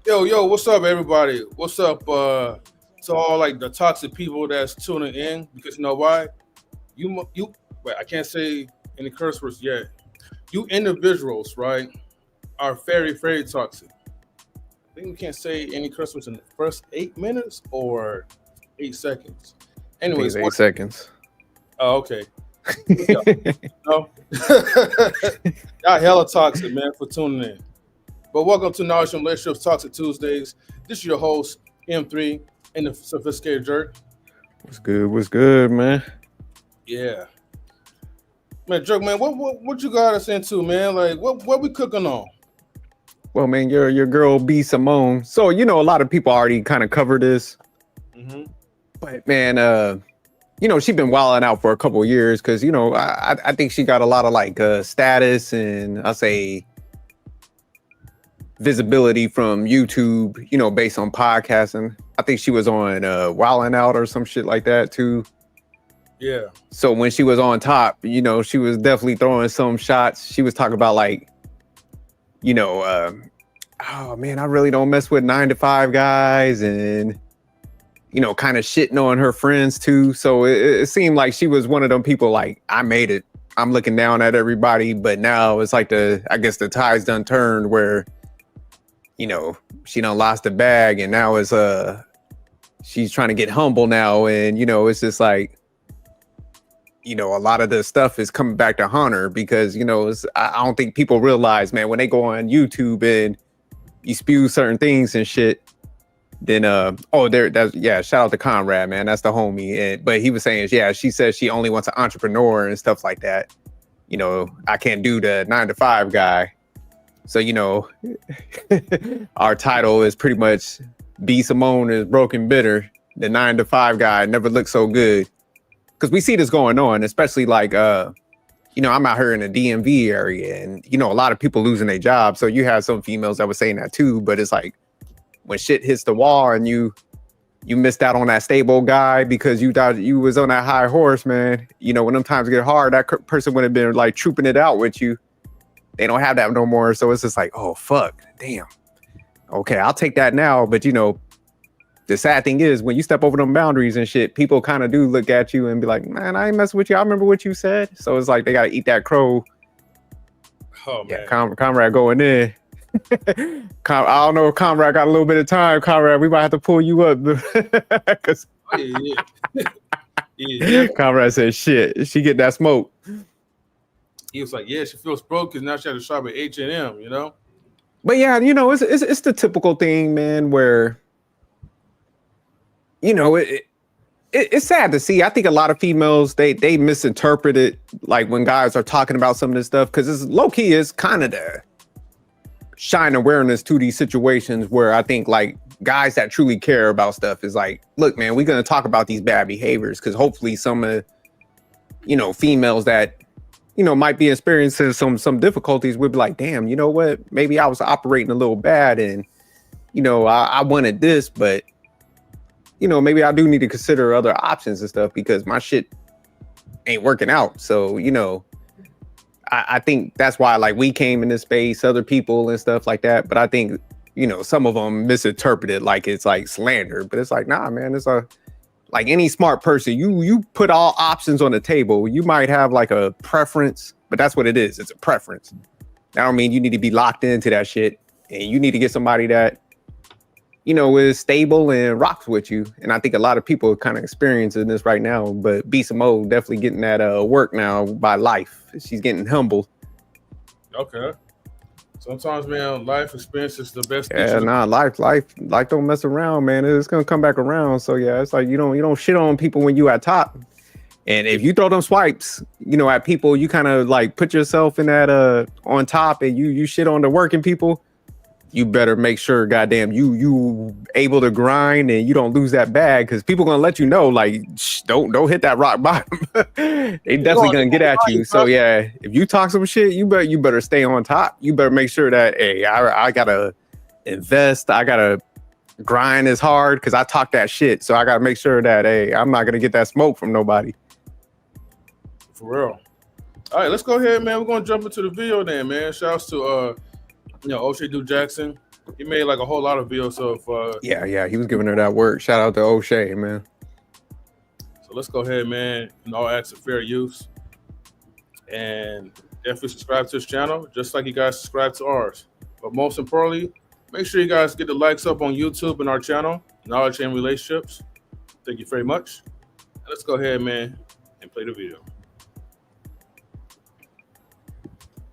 Yo, what's up, everybody? What's up to all like the toxic people that's tuning in? Because you know why? You wait, I can't say any curse words yet. You individuals, right, are very, very toxic. I think we can't say any curse words in the first 8 minutes or 8 seconds. I think Anyways, it's 8 seconds. oh, okay. Yeah, no. Y'all hella toxic, man, for tuning in. But welcome to Knowledge and Relationships Toxic Tuesdays. This is your host, M3, and the sophisticated jerk. What's good? What's good, man? Yeah. Man, jerk, man, what you got us into, man? Like what we cooking on? Well, man, your girl B Simone. So a lot of people already kind of covered this, Mm-hmm. but man, she been wilding out for a couple of years because I think she got a lot of like status and I say visibility from YouTube, based on podcasting. I think she was on Wildin' Out or some shit like that too. Yeah. So when she was on top, she was definitely throwing some shots. She was talking about like, oh man, I really don't mess with 9 to 5 guys and, kind of shitting on her friends too. So it seemed like she was one of them people like, I made it. I'm looking down at everybody. But now it's like I guess the tide's done turned where, she done lost the bag and now it's she's trying to get humble now. And, it's just like, a lot of the stuff is coming back to haunt her because, I don't think people realize, man, when they go on YouTube and you spew certain things and shit, then, shout out to Conrad, man. That's the homie. But he was saying, yeah, she says she only wants an entrepreneur and stuff like that. I can't do the 9 to 5 guy. So, our title is pretty much B Simone is broken bitter. The 9 to 5 guy never looked so good. Because we see this going on, especially like, I'm out here in the DMV area and, a lot of people losing their jobs. So you have some females that were saying that too, but it's like when shit hits the wall and you missed out on that stable guy because you thought you was on that high horse, man. When them times get hard, that person would have been like trooping it out with you. They don't have that no more. So it's just like, oh, fuck, damn. Okay, I'll take that now. But, the sad thing is when you step over them boundaries and shit, people kind of do look at you and be like, man, I ain't messing with you. I remember what you said. So it's like they got to eat that crow. Oh, man. Yeah, Conrad going in. I don't know if Conrad got a little bit of time. Conrad, we might have to pull you up. Cause yeah. Conrad said, shit, she get that smoke. He was like, yeah, she feels broke because now she had to shop at H&M, But yeah, it's the typical thing, man, where, it's sad to see. I think a lot of females, they misinterpret it, like when guys are talking about some of this stuff, because it's low-key is kind of the shine awareness to these situations where I think like guys that truly care about stuff is like, look, man, we're going to talk about these bad behaviors because hopefully some of, females that, might be experiencing some difficulties would be like, damn, you know what? Maybe I was operating a little bad and, I wanted this, but, maybe I do need to consider other options and stuff because my shit ain't working out. So, I think that's why like we came in this space, other people and stuff like that. But I think, some of them misinterpret it like it's like slander, but it's like, nah, man, it's like any smart person, you put all options on the table. You might have like a preference, but that's what it is. It's a preference. That don't mean you need to be locked into that shit. And you need to get somebody that, is stable and rocks with you. And I think a lot of people are kind of experiencing this right now. But B Simone definitely getting that work now by life. She's getting humble. Okay. Sometimes, man, life experience is the best. Yeah, nah, life don't mess around, man. It's gonna come back around. So yeah, it's like you don't shit on people when you at top. And if you throw them swipes, at people, you kind of like put yourself in that on top, and you shit on the working people. You better make sure, goddamn, you able to grind and you don't lose that bag because people gonna let you know, like, don't hit that rock bottom. They definitely gonna get at you. So yeah, if you talk some shit, you better stay on top. You better make sure that, hey, I gotta invest, I gotta grind as hard because I talk that shit. So I gotta make sure that, hey, I'm not gonna get that smoke from nobody. For real. All right, let's go ahead, man. We're gonna jump into the video then, man. Shouts to O'Shea Dude Jackson. He made like a whole lot of videos of Yeah, he was giving her that work. Shout out to O'Shea, man. So let's go ahead, man, and all acts of fair use. And definitely subscribe to his channel, just like you guys subscribe to ours. But most importantly, make sure you guys get the likes up on YouTube and our channel, Knowledge and Relationships. Thank you very much. And let's go ahead, man, and play the video.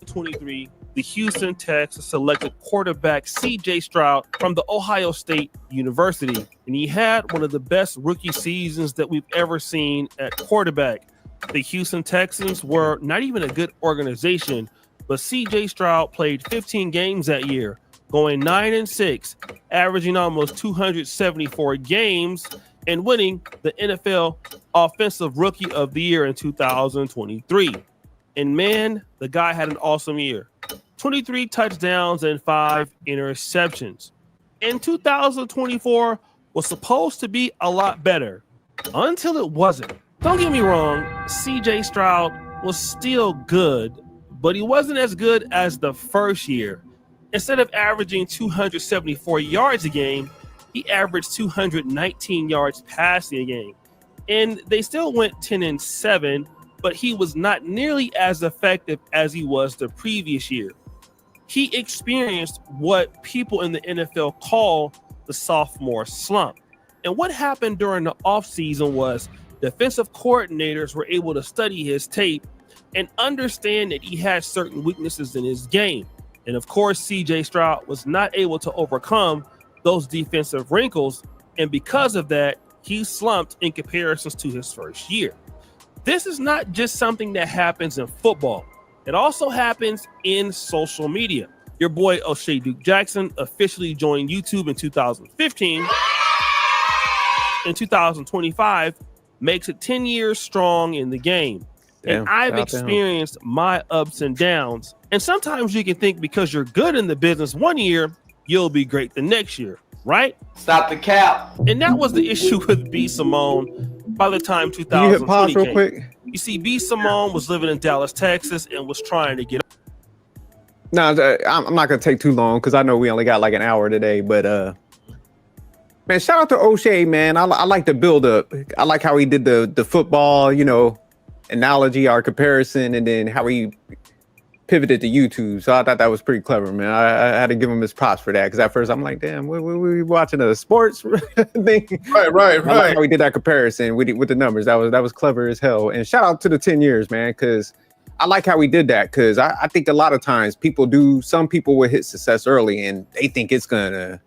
23, the Houston Texans selected quarterback C.J. Stroud from the Ohio State University, and he had one of the best rookie seasons that we've ever seen at quarterback. The Houston Texans were not even a good organization, but C.J. Stroud played 15 games that year, going 9-6, averaging almost 274 games, and winning the NFL Offensive Rookie of the Year in 2023. And man, the guy had an awesome year. 23 touchdowns and 5 interceptions. And 2024 was supposed to be a lot better until it wasn't. Don't get me wrong, CJ Stroud was still good, but he wasn't as good as the first year. Instead of averaging 274 yards a game, he averaged 219 yards passing a game. And they still went 10-7, but he was not nearly as effective as he was the previous year. He experienced what people in the NFL call the sophomore slump. And what happened during the offseason was defensive coordinators were able to study his tape and understand that he had certain weaknesses in his game. And of course, CJ Stroud was not able to overcome those defensive wrinkles. And because of that, he slumped in comparisons to his first year. This is not just something that happens in football. It also happens in social media. Your boy O'Shea Duke Jackson officially joined YouTube in 2015. In 2025, makes it 10 years strong in the game. Damn, and I've experienced my ups and downs. And sometimes you can think because you're good in the business one year, you'll be great the next year, right? Stop the cap. And that was the issue with B. Simone by the time 2020 Can you hit pause real came. quick? You see, B. Simone was living in Dallas, Texas, and was trying to get. No, I'm not gonna take too long because I know we only got like an hour today. But man, shout out to O'Shea, man. I like the build up. I like how he did the football, analogy or comparison, and then how he pivoted to YouTube. So I thought that was pretty clever, man. I had to give him his props for that because at first I'm like, damn, we watching a sports thing. Right. I like how he did that comparison with the numbers. That was clever as hell. And shout out to the 10 years, man, because I like how he did that because I think a lot of times some people will hit success early and they think it's gonna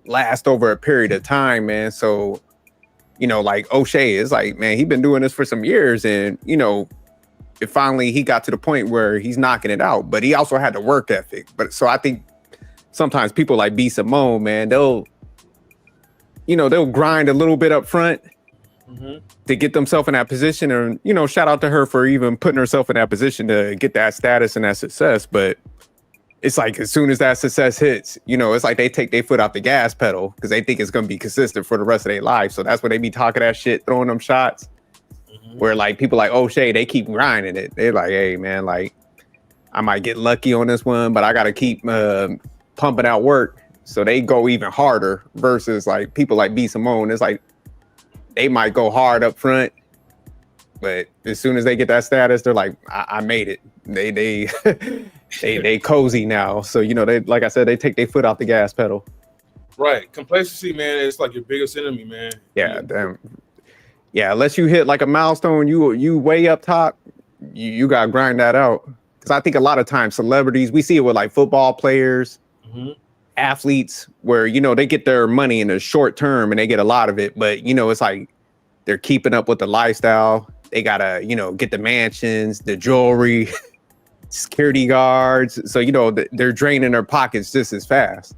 last over a period of time, man. So, like O'Shea is like, man, he's been doing this for some years and, it finally he got to the point where he's knocking it out, but he also had the work ethic. But so I think sometimes people like B. Simone, man, they'll grind a little bit up front to get themselves in that position. And, shout out to her for even putting herself in that position to get that status and that success. But it's like as soon as that success hits, it's like they take their foot off the gas pedal because they think it's going to be consistent for the rest of their life. So that's when they be talking that shit, throwing them shots. Where like people like O'Shea, they keep grinding it. They're like, hey man, like I might get lucky on this one, but I got to keep pumping out work. So they go even harder versus like people like B. Simone. It's like they might go hard up front, but as soon as they get that status, they're like, I made it. They cozy now. So they, like I said, they take their foot off the gas pedal. Right. Complacency, man, it's like your biggest enemy, man. Yeah, damn. Yeah, unless you hit like a milestone, you way up top, you gotta grind that out. Because I think a lot of times celebrities, we see it with like football players, athletes, where they get their money in the short term and they get a lot of it, but it's like they're keeping up with the lifestyle. They gotta get the mansions, the jewelry, security guards. So they're draining their pockets just as fast.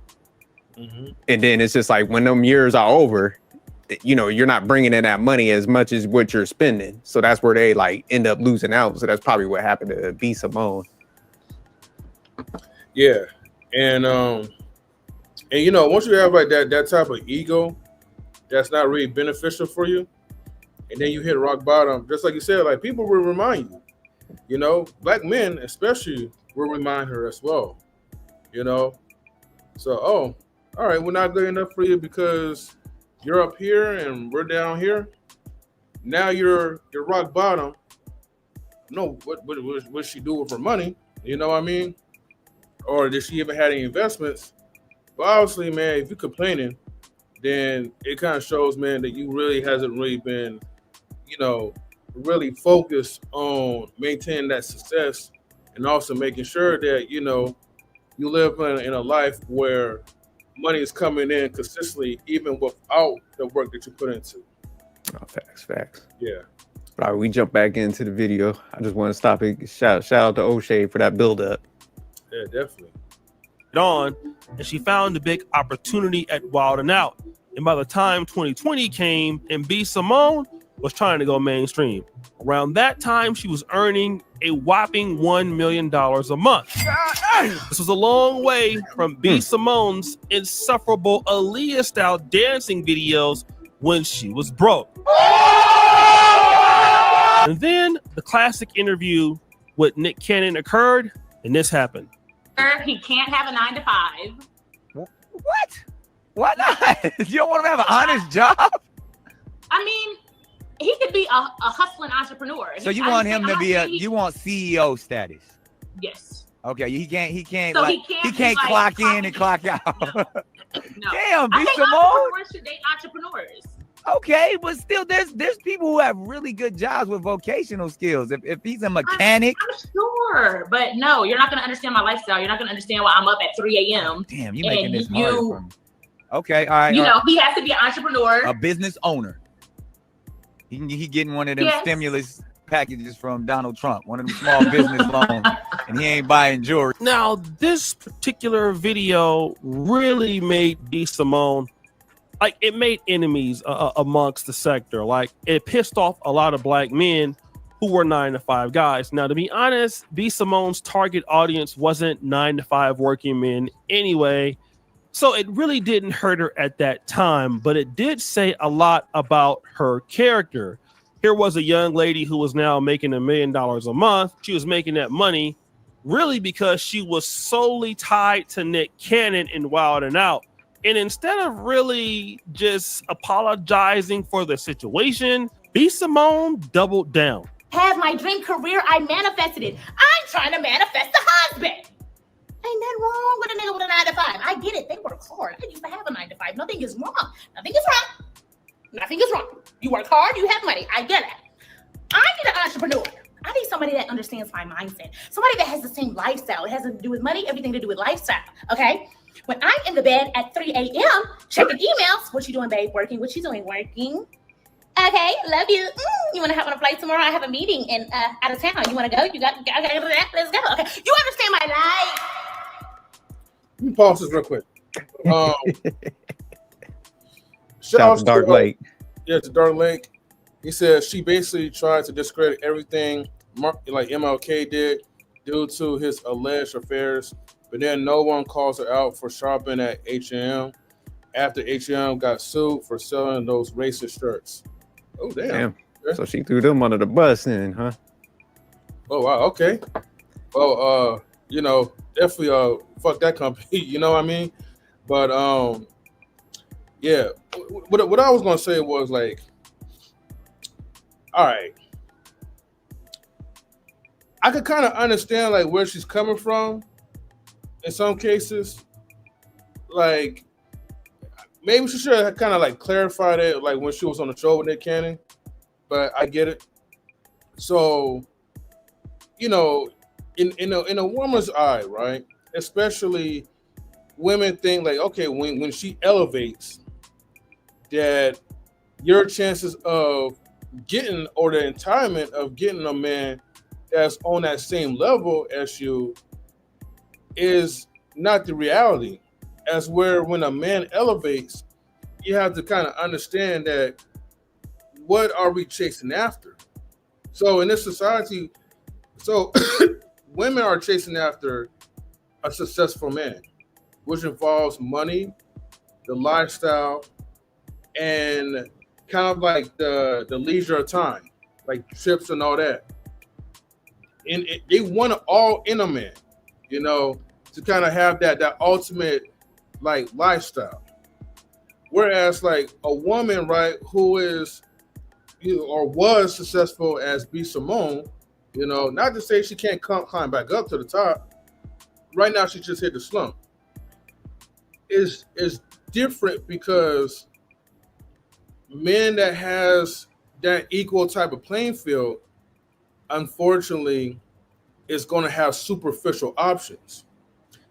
And then it's just like when them years are over, you're not bringing in that money as much as what you're spending. So that's where they like end up losing out. So that's probably what happened to B. Simone. Yeah. And once you have like that type of ego, that's not really beneficial for you. And then you hit rock bottom, just like you said, like people will remind you, black men especially will remind her as well, So, oh, all right, we're not good enough for you because you're up here and we're down here. Now you're rock bottom. No, what she do with her money? You know what I mean? Or did she even have any investments? But obviously, man, if you're complaining, then it kind of shows, man, that you really hasn't really been, really focused on maintaining that success and also making sure that, you live in a life where money is coming in consistently, even without the work that you put into. Oh, facts. Yeah. All right, we jump back into the video. I just want to stop it. Shout out to O'Shea for that build up. Yeah, definitely. On, and she found a big opportunity at Wild 'N Out. And by the time 2020 came and B Simone was trying to go mainstream, around that time she was earning a whopping $1 million a month. This was a long way from B Simone's insufferable Aaliyah style dancing videos when she was broke. And then the classic interview with Nick Cannon occurred, and this happened. He can't have a 9 to 5. What? Why not? You don't want him to have an honest job? I mean, he could be a hustling entrepreneur. So you want him to be you want CEO status? Yes. Okay, he can't So like, he can't clock in and clock out. No. Damn, I B think Simone. entrepreneurs should date entrepreneurs. Okay, but still, there's people who have really good jobs with vocational skills. If he's a mechanic, I'm sure, but no, you're not going to understand my lifestyle. You're not going to understand why I'm up at 3 a.m. Damn, you making this hard for me. Okay, all right. He has to be an entrepreneur, a business owner. He getting one of them stimulus packages from Donald Trump, one of them small business loans, and he ain't buying jewelry. Now, this particular video really made B Simone, like, it made enemies amongst the sector. Like, it pissed off a lot of black men who were 9 to 5 guys. Now, to be honest, B Simone's target audience wasn't 9 to 5 working men anyway, so it really didn't hurt her at that time, but it did say a lot about her character. Here was a young lady who was now making $1 million a month. She was making that money really because she was solely tied to Nick Cannon in Wild 'N Out. And instead of really just apologizing for the situation, B Simone doubled down. Have my dream career, I manifested it. I'm trying to manifest a husband. Ain't nothing wrong with a nigga with a 9 to 5. I get it. They work hard. I used to have a 9 to 5. Nothing is wrong. Nothing is wrong. Nothing is wrong. You work hard, you have money. I get it. I need an entrepreneur. I need somebody that understands my mindset. Somebody that has the same lifestyle. It has to do with money, everything to do with lifestyle. Okay? When I'm in the bed at 3 a.m., checking emails. What you doing, babe? Working. What you doing? Working. Okay, love you. You want to hop on a flight tomorrow? I have a meeting in out of town. You want to go? You got okay, let's go. Okay, you understand my life. Let me pause this real quick. Shout out to Dark Lake. Yeah, to Dark Lake. He says she basically tried to discredit everything like MLK did due to his alleged affairs, but then no one calls her out for shopping at H&M after H&M got sued for selling those racist shirts. Oh, damn. So she threw them under the bus then, huh? Oh, wow. Okay. Well, definitely fuck that company. You know what I mean? But yeah. What I was gonna say was like, all right, I could kind of understand like where she's coming from in some cases. Like, maybe she should have kind of like clarified it like when she was on the show with Nick Cannon, but I get it. So, in a woman's eye, right? Especially women think like, okay, when she elevates, that your chances of getting or the entitlement of getting a man that's on that same level as you is not the reality. As where when a man elevates, you have to kind of understand that what are we chasing after? So in this society, women are chasing after a successful man, which involves money, the lifestyle, and kind of like the leisure time, like trips and all that. And they want it all in a man, to kind of have that ultimate like lifestyle. Whereas like a woman, right, who is or was successful as B Simone, not to say she can't climb back up to the top. Right now, she just hit the slump. Is different because men that has that equal type of playing field, unfortunately, is going to have superficial options.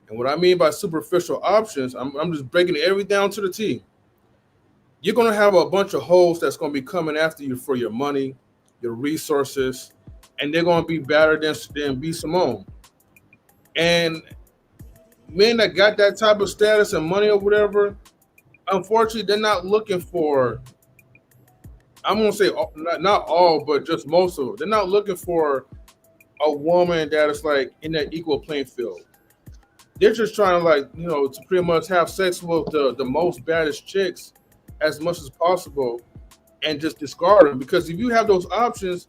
And what I mean by superficial options, I'm just breaking everything down to the T. You're going to have a bunch of hoes that's going to be coming after you for your money, your resources, and they're going to be better than B Simone. And men that got that type of status and money or whatever, unfortunately, they're not looking for, I'm going to say not all, but just most of them. They're not looking for a woman that is like in that equal playing field. They're just trying to to pretty much have sex with the most baddest chicks as much as possible and just discard them. Because if you have those options,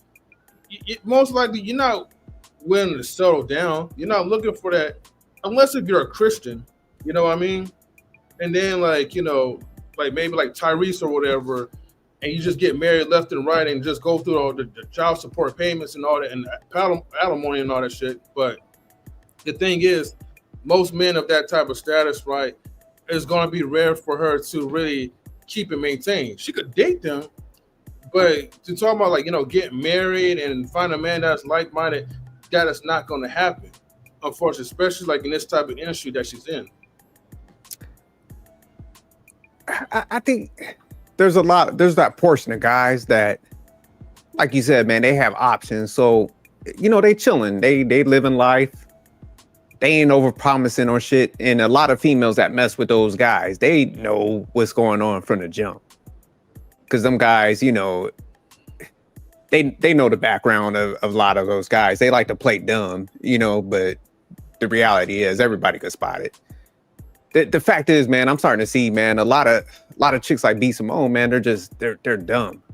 most likely you're not willing to settle down. You're not looking for that unless if you're a Christian, you know what I mean? And then like maybe like Tyrese or whatever, and you just get married left and right and just go through all the child support payments and all that and alimony and all that shit. But the thing is, most men of that type of status, right, is going to be rare for her to really keep and maintain. She could date them, but to talk about get married and find a man that's like-minded, that is not going to happen, unfortunately, especially like in this type of industry that she's in. I think there's that portion of guys that, like you said, man, they have options. So, they chilling, they living life. They ain't over promising or shit. And a lot of females that mess with those guys, they know what's going on from the jump. Cause them guys, they know the background of a lot of those guys. They like to play dumb, but the reality is everybody could spot it. The fact is, man, I'm starting to see, man, a lot of chicks like B Simone, man, they're dumb.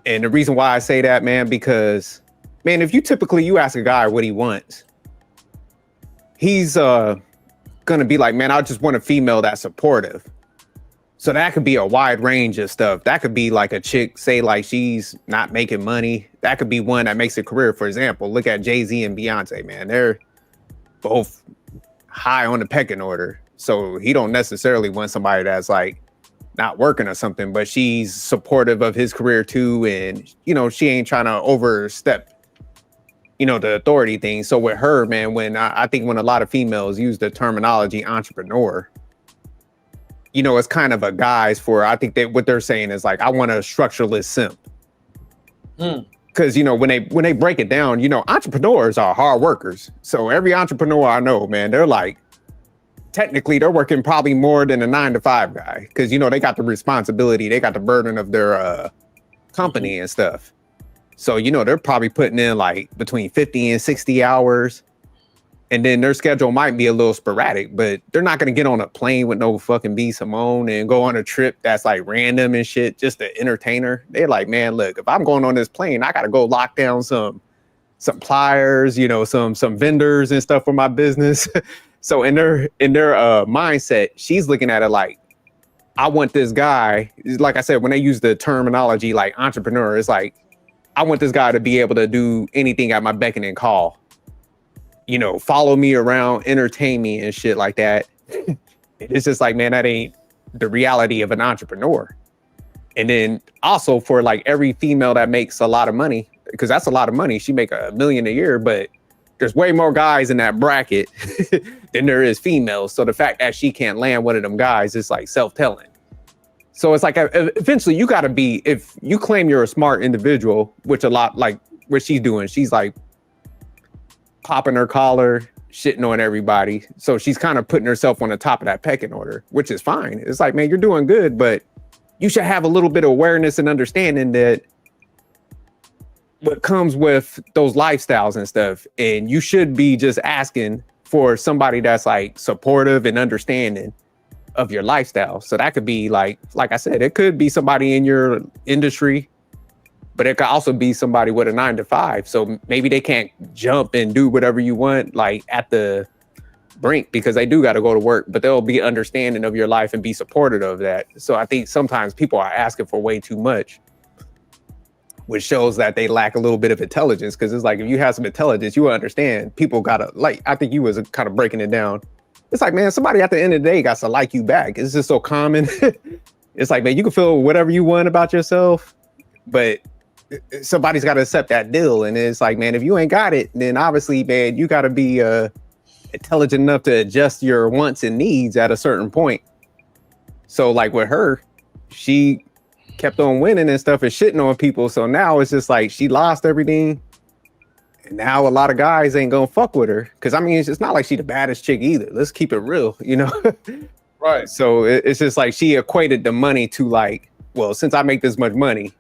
And the reason why I say that, man, because, man, if you ask a guy what he wants, he's gonna be like, man, I just want a female that's supportive. So that could be a wide range of stuff. That could be like a chick, say like she's not making money. That could be one that makes a career. For example, look at Jay-Z and Beyonce, man. They're both high on the pecking order. So he don't necessarily want somebody that's like not working or something, but she's supportive of his career too. And, she ain't trying to overstep the authority thing. So with her, man, I think when a lot of females use the terminology entrepreneur, it's kind of a guise for, I think what they're saying is like, I want a structureless simp. Because, when they break it down, entrepreneurs are hard workers. So every entrepreneur I know, man, they're like, technically they're working probably more than a 9-to-5 guy. Because, they got the responsibility, they got the burden of their company and stuff. So, they're probably putting in like between 50 and 60 hours. And then their schedule might be a little sporadic, but they're not going to get on a plane with no fucking B Simone and go on a trip that's like random and shit just to entertain her. They're like, man, look, if I'm going on this plane, I got to go lock down some suppliers, some vendors and stuff for my business. So in their mindset, she's looking at it like, I want this guy, like I said, when they use the terminology like entrepreneur, it's like, I want this guy to be able to do anything at my beck and call. Follow me around, entertain me and shit like that. It's just like, man, that ain't the reality of an entrepreneur. And then also for like every female that makes a lot of money, because that's a lot of money, she make $1 million a year, but there's way more guys in that bracket than there is females. So the fact that she can't land one of them guys is like self-telling. So it's like, eventually you got to be, if you claim you're a smart individual, which a lot like what she's doing, she's like popping her collar, shitting on everybody. So she's kind of putting herself on the top of that pecking order, which is fine. It's like, man, you're doing good, but you should have a little bit of awareness and understanding that what comes with those lifestyles and stuff. And you should be just asking for somebody that's like supportive and understanding of your lifestyle. So that could be like I said, it could be somebody in your industry, but it could also be somebody with a 9-to-5. So maybe they can't jump and do whatever you want, like at the brink because they do got to go to work, but they'll be understanding of your life and be supportive of that. So I think sometimes people are asking for way too much, which shows that they lack a little bit of intelligence. Because it's like, if you have some intelligence, you will understand people gotta like. I think you was kind of breaking it down. It's like, man, somebody at the end of the day got to like you back. It's just so common. It's like, man, you can feel whatever you want about yourself, but somebody's got to accept that deal. And it's like, man, if you ain't got it, then obviously, man, you got to be intelligent enough to adjust your wants and needs at a certain point. So like with her, she kept on winning and stuff and shitting on people. So now it's just like she lost everything. And now a lot of guys ain't gonna fuck with her. Cause I mean, it's not like she the baddest chick either. Let's keep it real, you know? Right. So it's just like she equated the money to like, well, since I make this much money,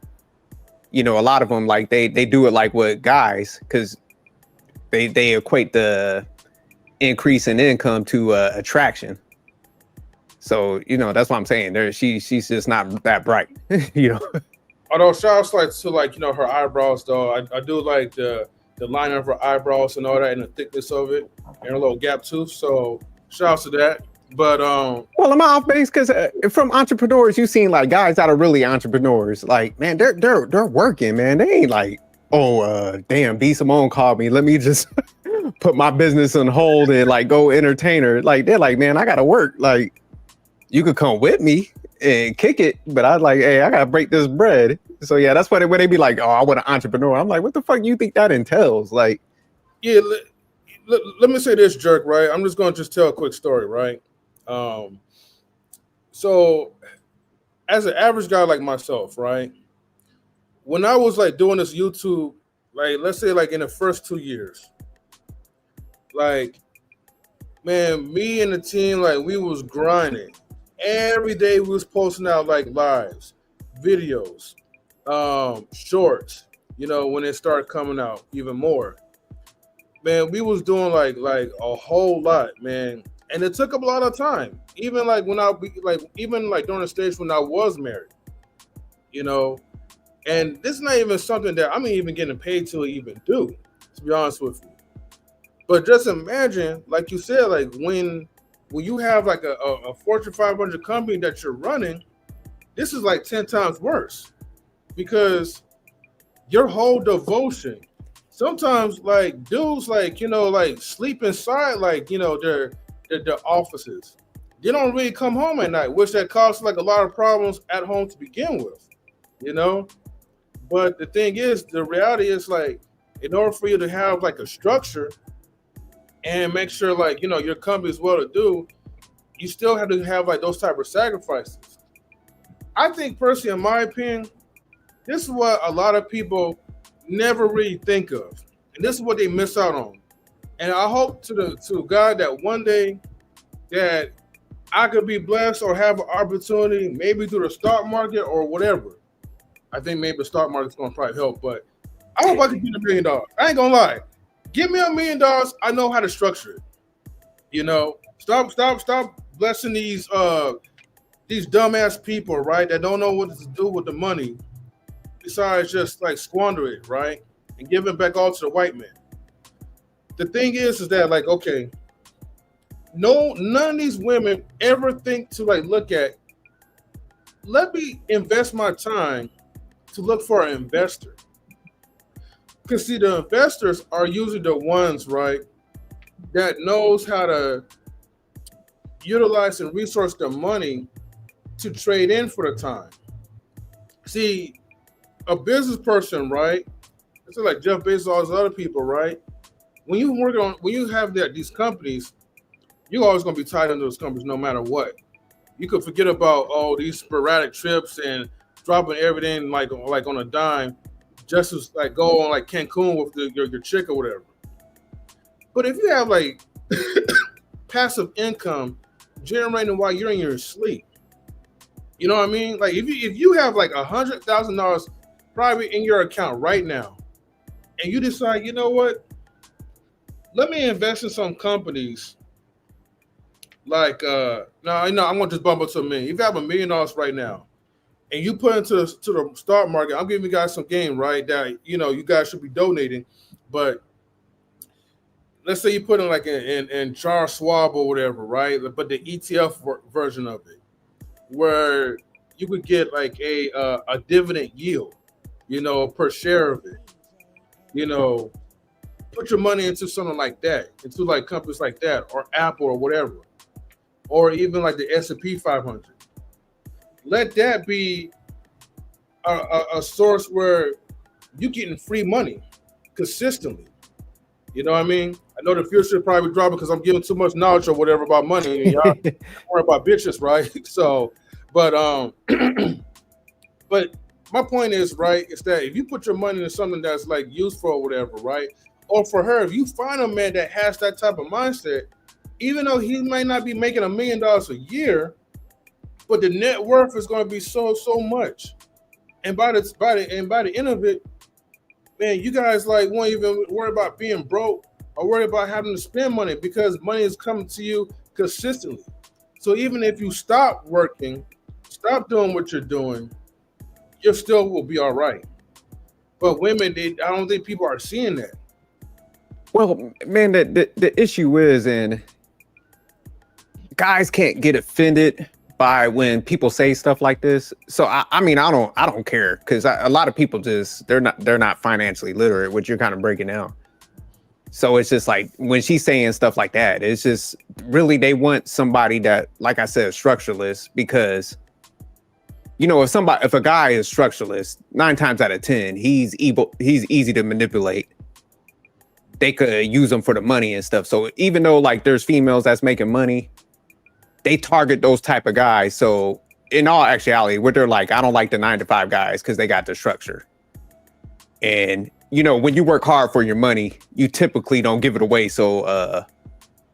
you know, a lot of them like they do it like with guys, because they equate the increase in income to attraction. So, you know, that's what I'm saying. She's just not that bright, you know. Although shouts like to like, you know, her eyebrows though. I do like the line of her eyebrows and all that and the thickness of it and her little gap tooth. So shouts to that. But well, I'm off base because from entrepreneurs, you've seen like guys that are really entrepreneurs. Like, man, they're working, man. They ain't like, oh, damn, B Simone called me. Let me just put my business on hold and like go entertain her. Like, they're like, man, I gotta work. Like, you could come with me and kick it, but I like, hey, I gotta break this bread. So yeah, that's why they be like, oh, I want an entrepreneur. I'm like, what the fuck do you think that entails? Like, yeah, let me say this, jerk, right? I'm just gonna tell a quick story, right? So as an average guy like myself, right? When I was like doing this YouTube, like let's say like in the first 2 years, like, man, me and the team, like we was grinding. Every day we was posting out like lives, videos, shorts, you know, when it started coming out even more. Man, we was doing like a whole lot, man. And it took up a lot of time. Even like when even like during the stage when I was married, you know, and this is not even something that I'm even getting paid to even do, to be honest with you. But just imagine, like you said, like when you have like a Fortune 500 company that you're running, this is like 10 times worse because your whole devotion, sometimes like dudes like, you know, like sleep inside, like, you know, their offices. They don't really come home at night, which that causes like a lot of problems at home to begin with, you know? But the thing is, the reality is like, in order for you to have like a structure and make sure like, you know, your company is well to do, you still have to have like those type of sacrifices. I think personally, in my opinion, this is what a lot of people never really think of. And this is what they miss out on. And I hope to God that one day that I could be blessed or have an opportunity, maybe through the stock market or whatever. I think maybe the stock market's gonna probably help, but I hope I can get $1 million. I ain't gonna lie. Give me $1 million. I know how to structure it. You know, stop blessing these dumbass people, right? That don't know what to do with the money besides just like squander it, right? And give it back all to the white man. The thing is that like, okay, none of these women ever think to like look at, let me invest my time to look for an investor. Because see, the investors are usually the ones, right, that knows how to utilize and resource the money to trade in for the time. See, a business person, right, it's like Jeff Bezos, all those other people, right, when you have these companies, you're always going to be tied into those companies no matter what. You could forget about all these sporadic trips and dropping everything like on a dime just to like go on like Cancun with your chick or whatever. But if you have like passive income generating while you're in your sleep, you know what I mean? Like if you have like $100,000 probably in your account right now, and you decide, you know what? Let me invest in some companies like I'm gonna just bump up to $1 million. If you have $1 million right now and you put into the stock market, I'm giving you guys some game, right? That you know you guys should be donating, but let's say you put in like in Charles Schwab or whatever, right? But the ETF version of it, where you could get like a dividend yield, per share of it. Put your money into something like that, into like companies like that, or Apple or whatever, or even like the S&P 500. Let that be a source where you're getting free money consistently. You know what I mean? I know the future probably drop because I'm giving too much knowledge or whatever about money. And y'all don't worry about bitches, right? So, but but my point is, right, is that if you put your money into something that's like useful or whatever, right? Or for her, if you find a man that has that type of mindset, even though he might not be making $1 million a year, but the net worth is going to be so much. And by the end of it, man, you guys like won't even worry about being broke or worry about having to spend money because money is coming to you consistently. So even if you stop working, stop doing what you're doing, you still will be all right. But women, I don't think people are seeing that. Well, man, the issue is, and guys can't get offended by when people say stuff like this. So I mean, I don't care because a lot of people they're not financially literate, which you're kind of breaking down. So it's just like when she's saying stuff like that, it's just really they want somebody that, like I said, structureless, because if a guy is structureless, 9 times out of 10, he's easy to manipulate. They could use them for the money and stuff. So even though like there's females that's making money, they target those type of guys. So in all actuality, what they're like, I don't like the 9-to-5 guys because they got the structure. And when you work hard for your money, you typically don't give it away so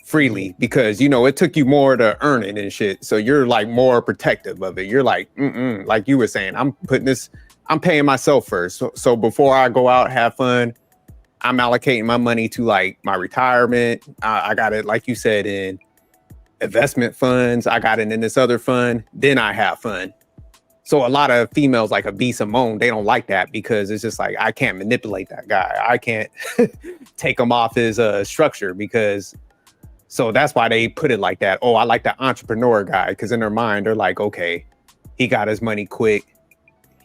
freely because it took you more to earn it and shit. So you're like more protective of it. You're like, like you were saying, I'm paying myself first. So before I go out, have fun, I'm allocating my money to like my retirement. I got it, like you said, in investment funds. I got it in this other fund. Then I have fun. So a lot of females like a B Simone, they don't like that because it's just like, I can't manipulate that guy. I can't take him off his structure because, so that's why they put it like that. Oh, I like the entrepreneur guy. Because in their mind, they're like, okay, he got his money quick.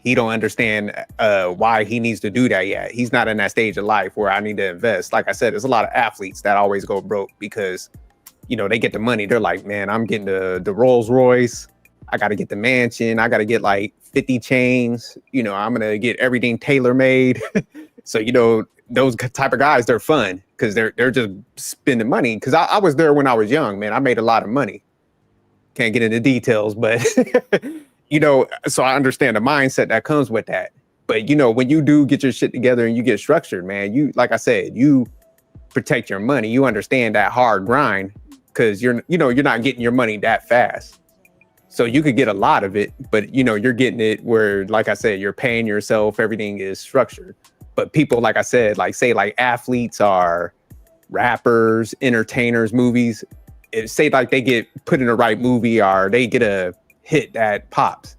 He don't understand why he needs to do that yet. He's not in that stage of life where I need to invest. Like I said, there's a lot of athletes that always go broke because, they get the money. They're like, man, I'm getting the Rolls Royce. I got to get the mansion. I got to get like 50 chains. I'm going to get everything tailor made. So, those type of guys, they're fun because they're just spending money. Because I was there when I was young, man. I made a lot of money. Can't get into details, but, so I understand the mindset that comes with that. But, when you do get your shit together and you get structured, man, like I said, you protect your money. You understand that hard grind because you're not getting your money that fast. So you could get a lot of it, but you're getting it where, like I said, you're paying yourself. Everything is structured. But people, like I said, like athletes are rappers, entertainers, movies. Say like they get put in the right movie or they get a hit that pops.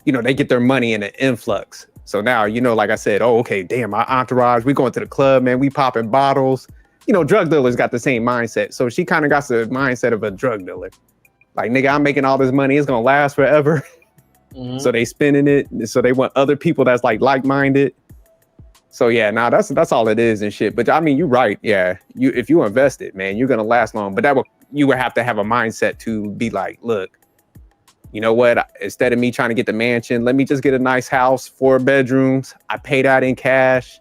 They get their money in an influx. So now, like I said, oh, okay, damn, my entourage, we going to the club, man, we popping bottles. Drug dealers got the same mindset. So she kind of got the mindset of a drug dealer. Like, nigga, I'm making all this money. It's going to last forever. Mm-hmm. So they spending it. So they want other people that's like-minded. So yeah, that's all it is and shit. But I mean, you're right. Yeah. If you invest it, man, you're going to last long. But you would have to have a mindset to be like, look, you know what? Instead of me trying to get the mansion, let me just get a nice house, 4 bedrooms. I pay that in cash.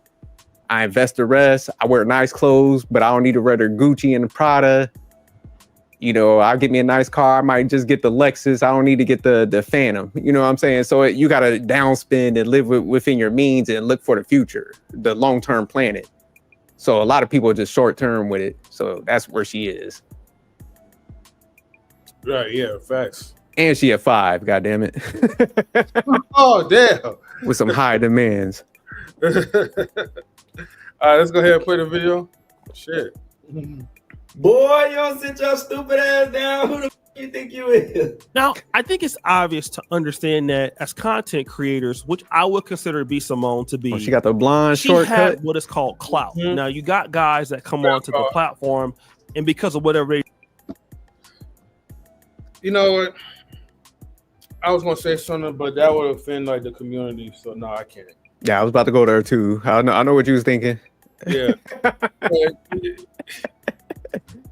I invest the rest. I wear nice clothes, but I don't need to wear the Gucci and the Prada. I'll get me a nice car. I might just get the Lexus. I don't need to get the Phantom. You know what I'm saying? So you got to downspend and live within your means and look for the future, the long-term planet. So a lot of people are just short-term with it. So that's where she is. Right, yeah, facts. And she at 5, goddamn it. Oh, damn. With some high demands. All right, let's go ahead and play the video. Shit. Boy, you don't sit your stupid ass down. Who the f- you think you is? Now, I think it's obvious to understand that as content creators, which I would consider B Simone to be, She got the blonde she shortcut. had what is called clout. Mhm. Now, you got guys that come onto the platform, and because of whatever they You know what? I was gonna say something, but that would offend like the community. So no, I can't. Yeah, I was about to go there too. I know what you was thinking. Yeah.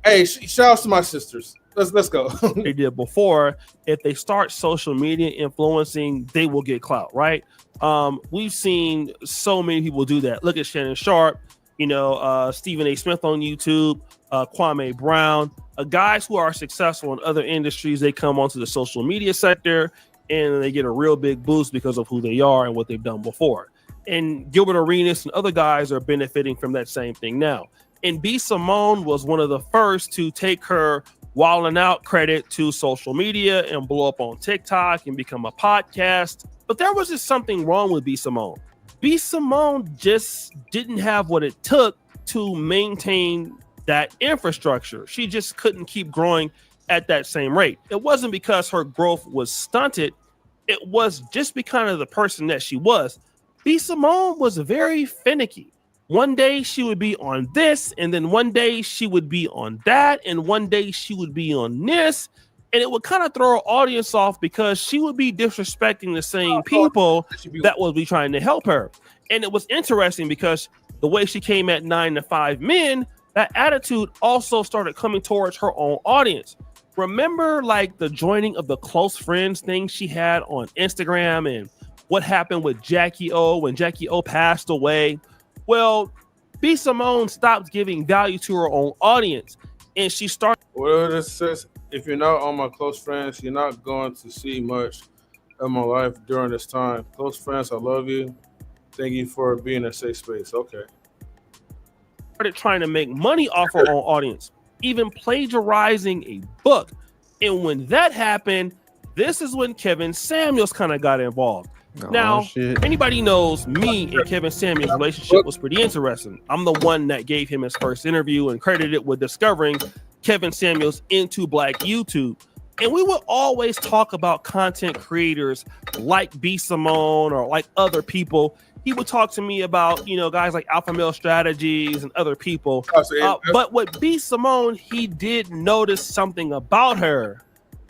Hey, shout out to my sisters. Let's go. they did before, if they start social media influencing, they will get clout, right? We've seen so many people do that. Look at Shannon Sharp, Stephen A. Smith on YouTube, Kwame Brown, guys who are successful in other industries. They come onto the social media sector and they get a real big boost because of who they are and what they've done before. And Gilbert Arenas and other guys are benefiting from that same thing now. And B Simone was one of the first to take her wilding out credit to social media and blow up on TikTok and become a podcast. But there was just something wrong with B Simone. B Simone just didn't have what it took to maintain that infrastructure. She just couldn't keep growing at that same rate. It wasn't because her growth was stunted. It was just because of the person that she was. B Simone was very finicky. One day she would be on this, and then one day she would be on that, and one day she would be on this, and it would kind of throw her audience off because she would be disrespecting the same people that would be trying to help her. And it was interesting because the way she came at 9 to 5 men, that attitude also started coming towards her own audience. Remember like the joining of the close friends thing she had on Instagram and what happened with Jackie O when Jackie O passed away? Well, B Simone stopped giving value to her own audience, and she started. Whatever it says, if you're not on my close friends, you're not going to see much of my life during this time. Close friends, I love you. Thank you for being a safe space. Okay. Started trying to make money off her own audience, even plagiarizing a book. And when that happened, this is when Kevin Samuels kind of got involved. Now, anybody knows me and Kevin Samuels' relationship was pretty interesting. I'm the one that gave him his first interview and credited with discovering Kevin Samuels into Black YouTube. And we would always talk about content creators like B Simone or like other people. He would talk to me about, guys like Alpha Male Strategies and other people. But with B Simone, he did notice something about her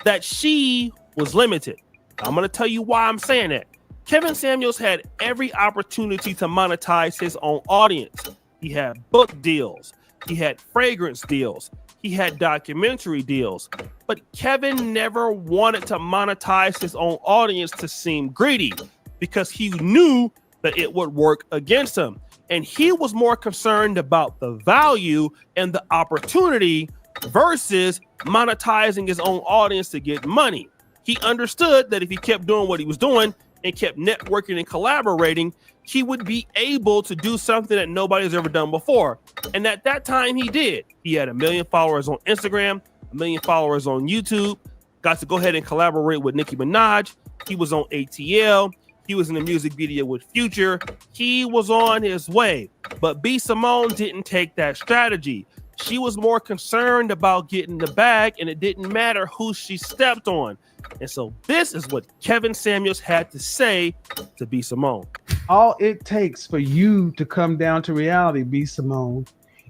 that she was limited. I'm going to tell you why I'm saying that. Kevin Samuels had every opportunity to monetize his own audience. He had book deals. He had fragrance deals. He had documentary deals. But Kevin never wanted to monetize his own audience to seem greedy because he knew that it would work against him. And he was more concerned about the value and the opportunity versus monetizing his own audience to get money. He understood that if he kept doing what he was doing and kept networking and collaborating, he would be able to do something that nobody's ever done before. And at that time, he did. He had 1 million followers on Instagram, 1 million followers on YouTube, got to go ahead and collaborate with Nicki Minaj. He was on ATL. He was in a music video with Future. He was on his way. But B Simone didn't take that strategy. She was more concerned about getting the bag, and it didn't matter who she stepped on. And so this is what Kevin Samuels had to say to B Simone. All it takes for you to come down to reality, B Simone,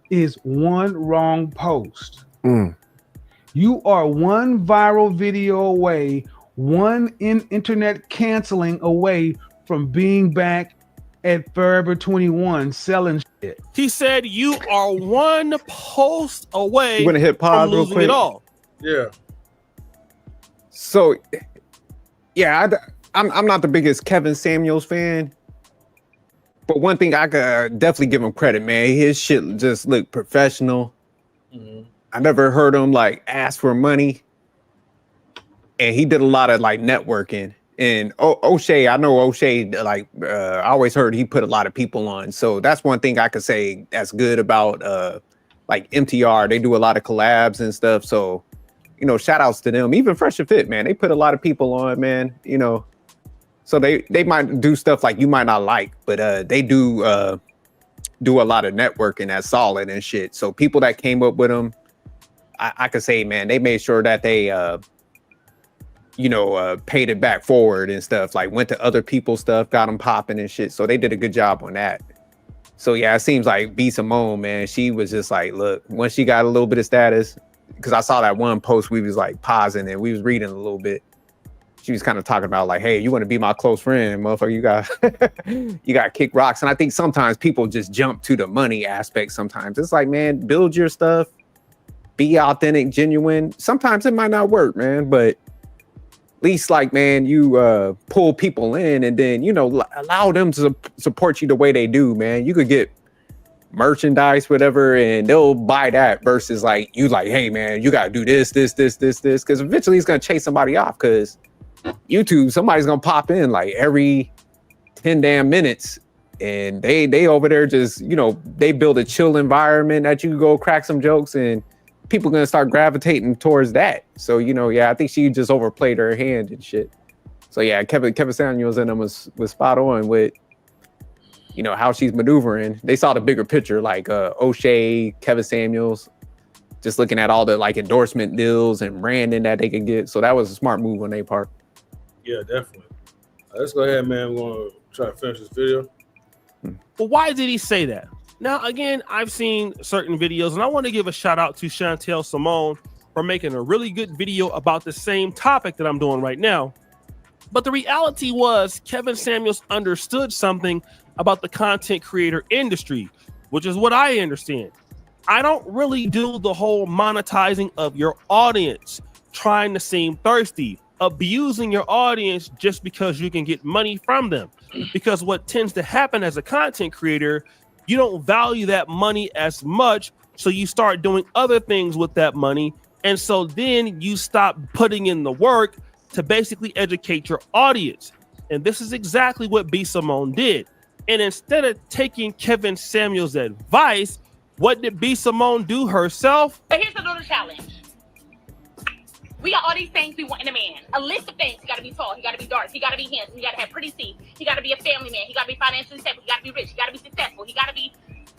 is one wrong post. You are one viral video away, one internet canceling away from being back at Forever 21 selling shit. He said you are one post away. You want to hit pause real quick? It all. Yeah. So, yeah, I'm not the biggest Kevin Samuels fan, but one thing I could definitely give him credit, man. His shit just looked professional. I never heard him like ask for money, and he did a lot of like networking. And O'Shea, I know O'Shea, like I always heard he put a lot of people on. So that's one thing I could say that's good about like MTR. They do a lot of collabs and stuff. So, shout outs to them. Even Fresh and Fit, man, they put a lot of people on, man. So they might do stuff like you might not like, but they do a lot of networking that's solid and shit. So people that came up with them, I could say, man, they made sure that they paid it back forward and stuff, like went to other people's stuff, got them popping and shit. So they did a good job on that. So yeah, it seems like B Simone, man, she was just like, look, once she got a little bit of status, because I saw that one post we was like pausing and we was reading a little bit. She was kind of talking about like, hey, you want to be my close friend, motherfucker, you got to kick rocks. And I think sometimes people just jump to the money aspect sometimes. It's like, man, build your stuff, be authentic, genuine. Sometimes it might not work, man, but at least like, man, you pull people in and then, allow them to support you the way they do, man. You could get merchandise, whatever, and they'll buy that versus like, you like, hey, man, you got to do this. Because eventually it's going to chase somebody off because YouTube, somebody's going to pop in like every 10 damn minutes and they over there just, they build a chill environment that you can go crack some jokes and people gonna start gravitating towards that. So I think she just overplayed her hand and shit. So yeah, Kevin Samuels and them was spot on with how she's maneuvering. They saw the bigger picture, like O'Shea, Kevin Samuels, just looking at all the like endorsement deals and branding that they could get. So that was a smart move on their part. Yeah, definitely. Let's go ahead, man. We're gonna try to finish this video. But why did he say that? Now, again, I've seen certain videos, and I want to give a shout out to Chantel Simone for making a really good video about the same topic that I'm doing right now. But the reality was Kevin Samuels understood something about the content creator industry, which is what I understand. I don't really do the whole monetizing of your audience, trying to seem thirsty, abusing your audience just because you can get money from them. Because what tends to happen as a content creator, you don't value that money as much, so you start doing other things with that money. And so then you stop putting in the work to basically educate your audience. And this is exactly what B Simone did. And instead of taking Kevin Samuels' advice, what did B Simone do herself? But here's a little challenge. We got all these things we want in a man. A list of things. He got to be tall. He got to be dark. He got to be handsome. He got to have pretty teeth. He got to be a family man. He got to be financially stable. He got to be rich. He got to be successful. He got to be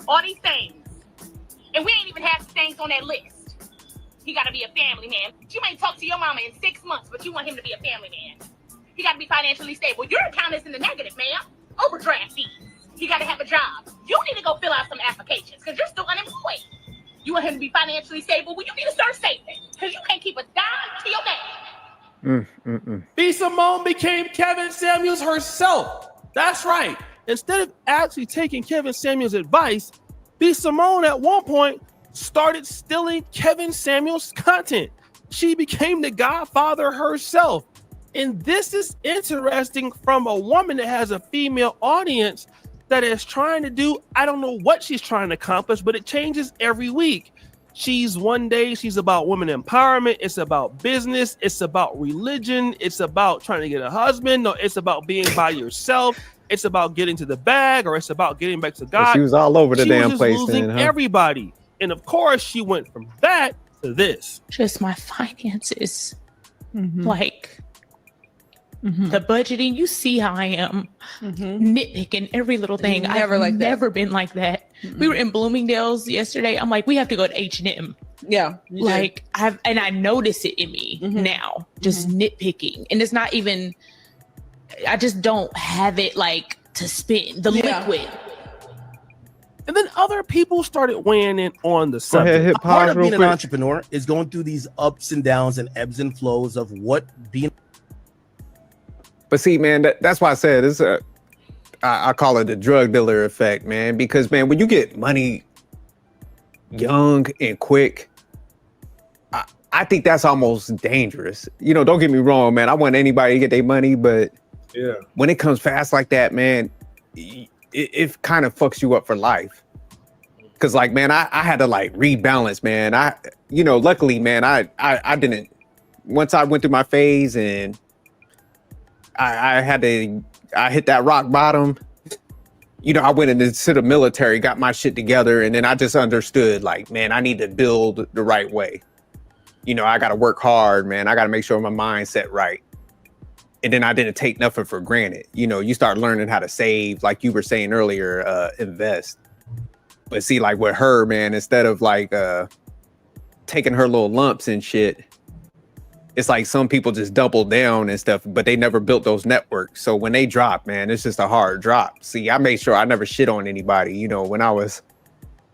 all these things. And we ain't even have the things on that list. He got to be a family man. You may talk to your mama in 6 months, but you want him to be a family man. He got to be financially stable. Your account is in the negative, ma'am. Overdraft fees. He got to have a job. You need to go fill out some applications because you're still unemployed. You want him to be financially stable? Well, you need to start saving because you can't keep a dime to your name. B Simone became Kevin Samuels herself. That's right. Instead of actually taking Kevin Samuels' advice, B Simone at one point started stealing Kevin Samuels' content. She became the godfather herself. And this is interesting from a woman that has a female audience that is trying to do, I don't know what she's trying to accomplish, but it changes every week. One day she's about women empowerment. It's about business. It's about religion. It's about trying to get a husband. No, it's about being by yourself. It's about getting to the bag, or it's about getting back to God. She was all over the damn place. Losing everybody. And of course she went from that to this. Just my finances. Like, the budgeting, you see how I am nitpicking every little thing. I've never been like that. We were in Bloomingdale's yesterday. I'm like, we have to go to H&M. Yeah. Like I notice it in me now, just nitpicking. And it's not even, I just don't have it like to spend the liquid. And then other people started weighing in on the subject. Part of being an entrepreneur is going through these ups and downs and ebbs and flows of what being. But see, man, that's why I said it's I call it the drug dealer effect, man. Because, man, when you get money young and quick, I think that's almost dangerous. Don't get me wrong, man. I want anybody to get their money, but when it comes fast like that, man, it kind of fucks you up for life. Because, like, man, I had to like rebalance, man. Luckily, man, I didn't. Once I went through my phase and I hit that rock bottom. I went into the military, got my shit together, and then I just understood, like, man, I need to build the right way. I got to work hard, man. I got to make sure my mind's set right. And then I didn't take nothing for granted. You start learning how to save, like you were saying earlier, invest. But see, like with her, man, instead of like taking her little lumps and shit, it's like some people just double down and stuff, but they never built those networks. So when they drop, man, it's just a hard drop. See, I made sure I never shit on anybody, you know, when I was,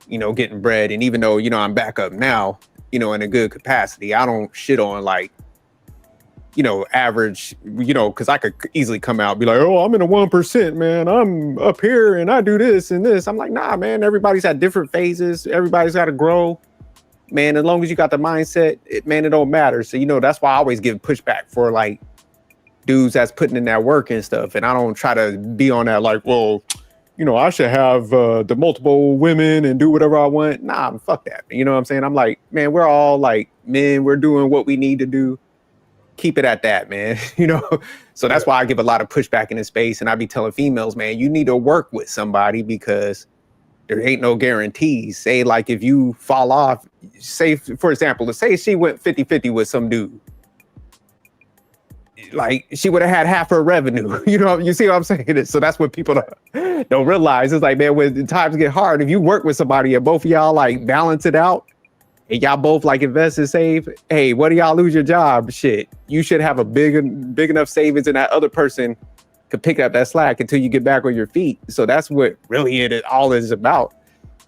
you know, getting bread. And even though, you know, I'm back up now, you know, in a good capacity, I don't shit on like, you know, average, you know, because I could easily come out and be like, oh, I'm in the 1%, man. I'm up here and I do this and this. I'm like, nah, man, everybody's at different phases. Everybody's got to grow. Man, as long as you got the mindset, it don't matter. So, you know, that's why I always give pushback for like dudes that's putting in that work and stuff. And I don't try to be on that like, well, you know, I should have the multiple women and do whatever I want. Nah, fuck that. You know what I'm saying? I'm like, man, we're all like men. We're doing what we need to do. Keep it at that, man. You know, so that's why I give a lot of pushback in this space. And I be telling females, man, you need to work with somebody because there ain't no guarantees. Say like if you fall off, say for example, let's say she went 50-50 with some dude. Like she would have had half her revenue. You know, you see what I'm saying? So that's what people don't realize. It's like, man, when times get hard, if you work with somebody and both of y'all like balance it out and y'all both like invest and save, hey, what do y'all lose your job? Shit, you should have a big enough savings and that other person could pick up that slack until you get back on your feet. So that's what really it all is about.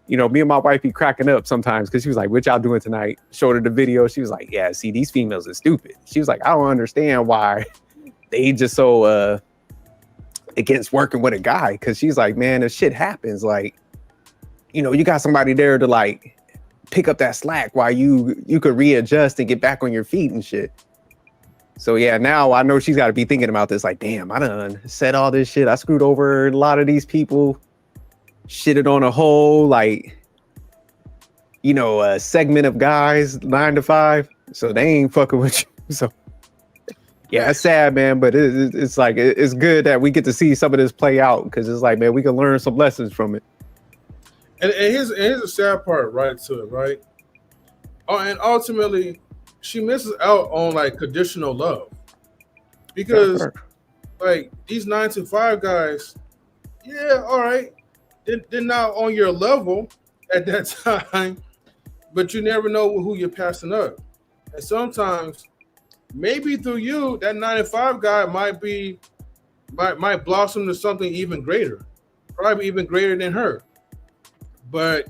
You know, me and my wife be cracking up sometimes because she was like, what y'all doing tonight? Showed her the video. She was like, yeah, see, these females are stupid. She was like, I don't understand why they just so against working with a guy. Because she's like, man, if shit happens, like, you know, you got somebody there to like pick up that slack while you could readjust and get back on your feet and shit. So yeah, now I know she's got to be thinking about this. Like, damn, I done said all this shit. I screwed over a lot of these people. Shitted on a whole, like, you know, a segment of guys 9 to 5. So they ain't fucking with you. So yeah, it's sad, man. But it's like, it's good that we get to see some of this play out because it's like, man, we can learn some lessons from it. And here's the sad part, right, to it, right? Oh, and ultimately, she misses out on like conditional love because like these 9 to 5 guys, yeah, all right. They're not on your level at that time, but you never know who you're passing up. And sometimes, maybe through you, that 9 to 5 guy might blossom to something even greater, probably even greater than her. But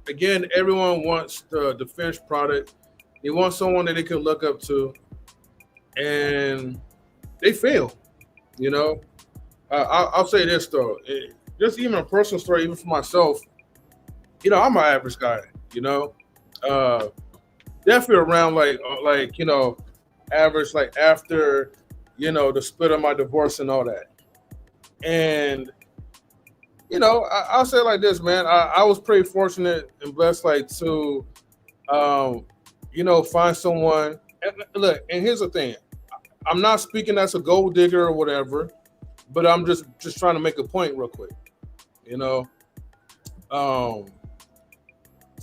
again, everyone wants the finished product. They want someone that they can look up to, and they fail. You know, I'll say this though. Just even a personal story, even for myself, you know, I'm an average guy, you know, definitely around like, you know, average, like after, you know, the split of my divorce and all that. And, you know, I'll say it like this, man, I was pretty fortunate and blessed, like to, you know, find someone. And look, and here's the thing, I'm not speaking as a gold digger or whatever, but I'm just trying to make a point real quick. You know, so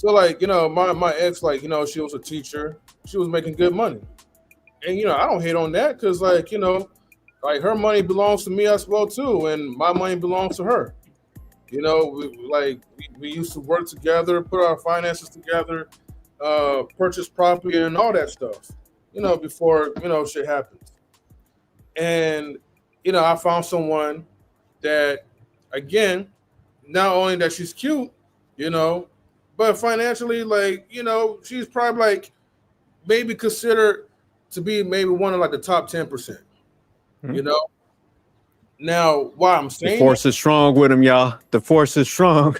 like, you know, my ex, like, you know, she was a teacher, she was making good money, and you know, I don't hate on that because, like, you know, like her money belongs to me as well too, and my money belongs to her. You know, we used to work together, put our finances together, purchase property and all that stuff. You know, before, you know, shit happens, and you know, I found someone that, again, not only that she's cute, you know, but financially, like, you know, she's probably like maybe considered to be maybe one of like the top 10%, you know. Now, why I'm saying the force is strong with him, y'all. The force is strong.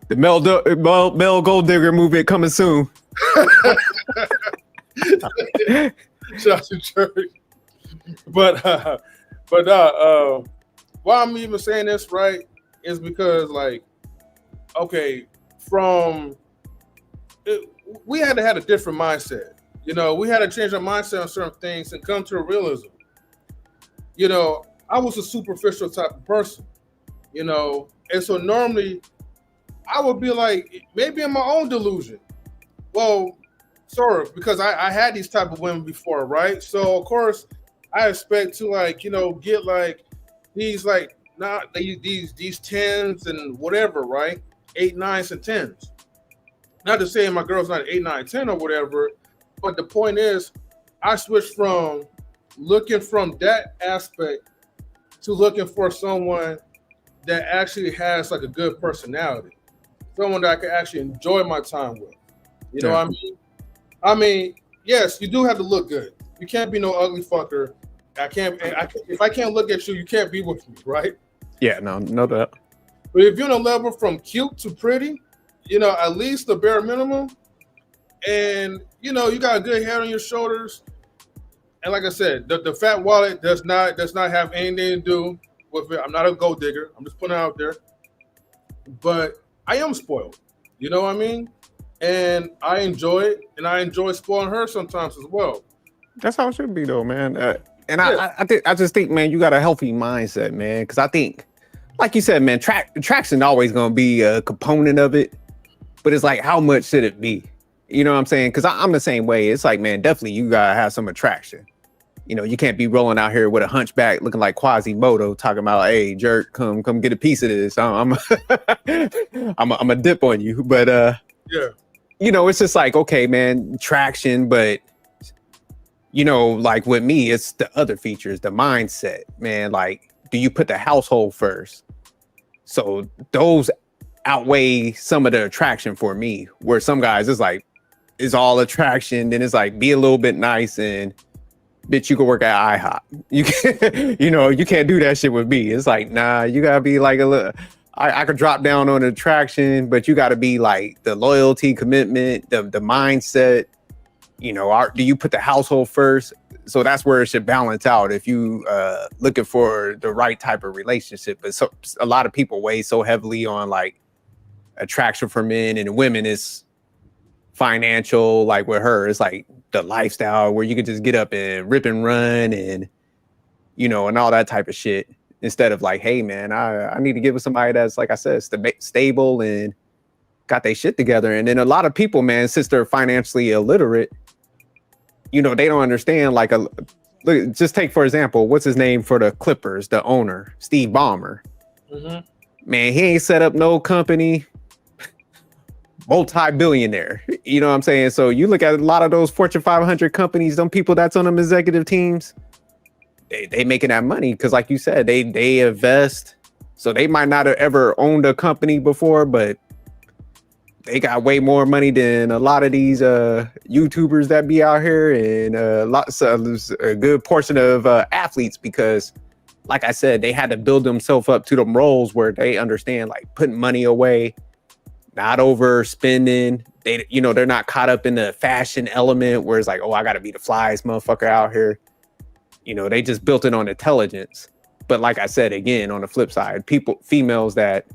The Mel Gold Digger movie coming soon. Shout out to church. But why I'm even saying this, right, is because, like, okay, we had to have a different mindset. You know, we had to change our mindset on certain things and come to a realism. You know, I was a superficial type of person, you know, and so normally I would be like, maybe in my own delusion. Well, sort of, because I had these type of women before, right? So of course I expect to, like, you know, get like these like not these 10s and whatever, right? 8, 9s, and 10s. Not to say my girl's not 8, 9, 10 or whatever, but the point is, I switched from looking from that aspect to looking for someone that actually has like a good personality, someone that I can actually enjoy my time with. You know what I mean? I mean, yes, you do have to look good. You can't be no ugly fucker. If I can't look at you, you can't be with me, right? Yeah, no doubt. But if you're on a level from cute to pretty, you know, at least the bare minimum, and you know, you got a good head on your shoulders, and like I said, the fat wallet does not have anything to do with it. I'm not a gold digger. I'm just putting it out there. But I am spoiled. You know what I mean? And I enjoy it, and I enjoy spoiling her sometimes as well. That's how it should be, though, man. I just think, man, you got a healthy mindset, man. Because I think, like you said, man, traction always gonna be a component of it. But it's like, how much should it be? You know what I'm saying? Because I'm the same way. It's like, man, definitely you gotta have some attraction. You know, you can't be rolling out here with a hunchback looking like Quasimodo talking about, hey, jerk, come get a piece of this. I'm a dip on you. But yeah, you know, it's just like, okay, man, traction, but you know, like with me, it's the other features, the mindset, man. Like, do you put the household first? So those outweigh some of the attraction for me, where some guys it's like, it's all attraction, then it's like, be a little bit nice and bitch, you can work at IHOP. You can, you know, you can't do that shit with me. It's like, nah, you gotta be like a little, I could drop down on attraction, but you gotta be like the loyalty, commitment, the mindset, you know, do you put the household first? So that's where it should balance out if you looking for the right type of relationship. But so a lot of people weigh so heavily on like attraction for men, and women is financial. Like with her, it's like the lifestyle where you can just get up and rip and run and, you know, and all that type of shit. Instead of like, hey man, I need to get with somebody that's, like I said, stable and got their shit together. And then a lot of people, man, since they're financially illiterate, you know, they don't understand. Like, look, just take for example, what's his name for the Clippers, the owner, Steve Ballmer. Mm-hmm. Man, he ain't set up no company, multi-billionaire. You know what I'm saying? So you look at a lot of those Fortune 500 companies, them people that's on them executive teams, they making that money because, like you said, they invest. So they might not have ever owned a company before, but they got way more money than a lot of these YouTubers that be out here, and a good portion of athletes, because like I said, they had to build themselves up to them roles where they understand like putting money away, not overspending. They, you know, they're not caught up in the fashion element where it's like, oh, I gotta be the flyest motherfucker out here. You know, they just built it on intelligence. But like I said, again, on the flip side, females that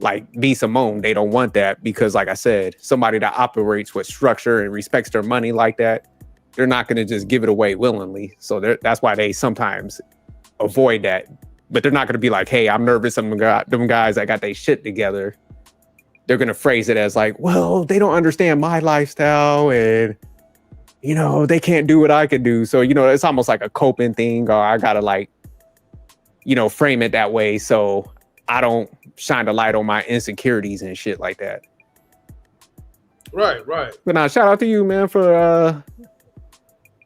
like B Simone, they don't want that because, like I said, somebody that operates with structure and respects their money like that, they're not going to just give it away willingly. So that's why they sometimes avoid that. But they're not going to be like, hey, I'm nervous. Them guys that got their shit together. They're going to phrase it as like, well, they don't understand my lifestyle and, you know, they can't do what I can do. So, you know, it's almost like a coping thing, or I got to like, you know, frame it that way so I don't shine the light on my insecurities and shit like that. Right. But now, shout out to you, man, for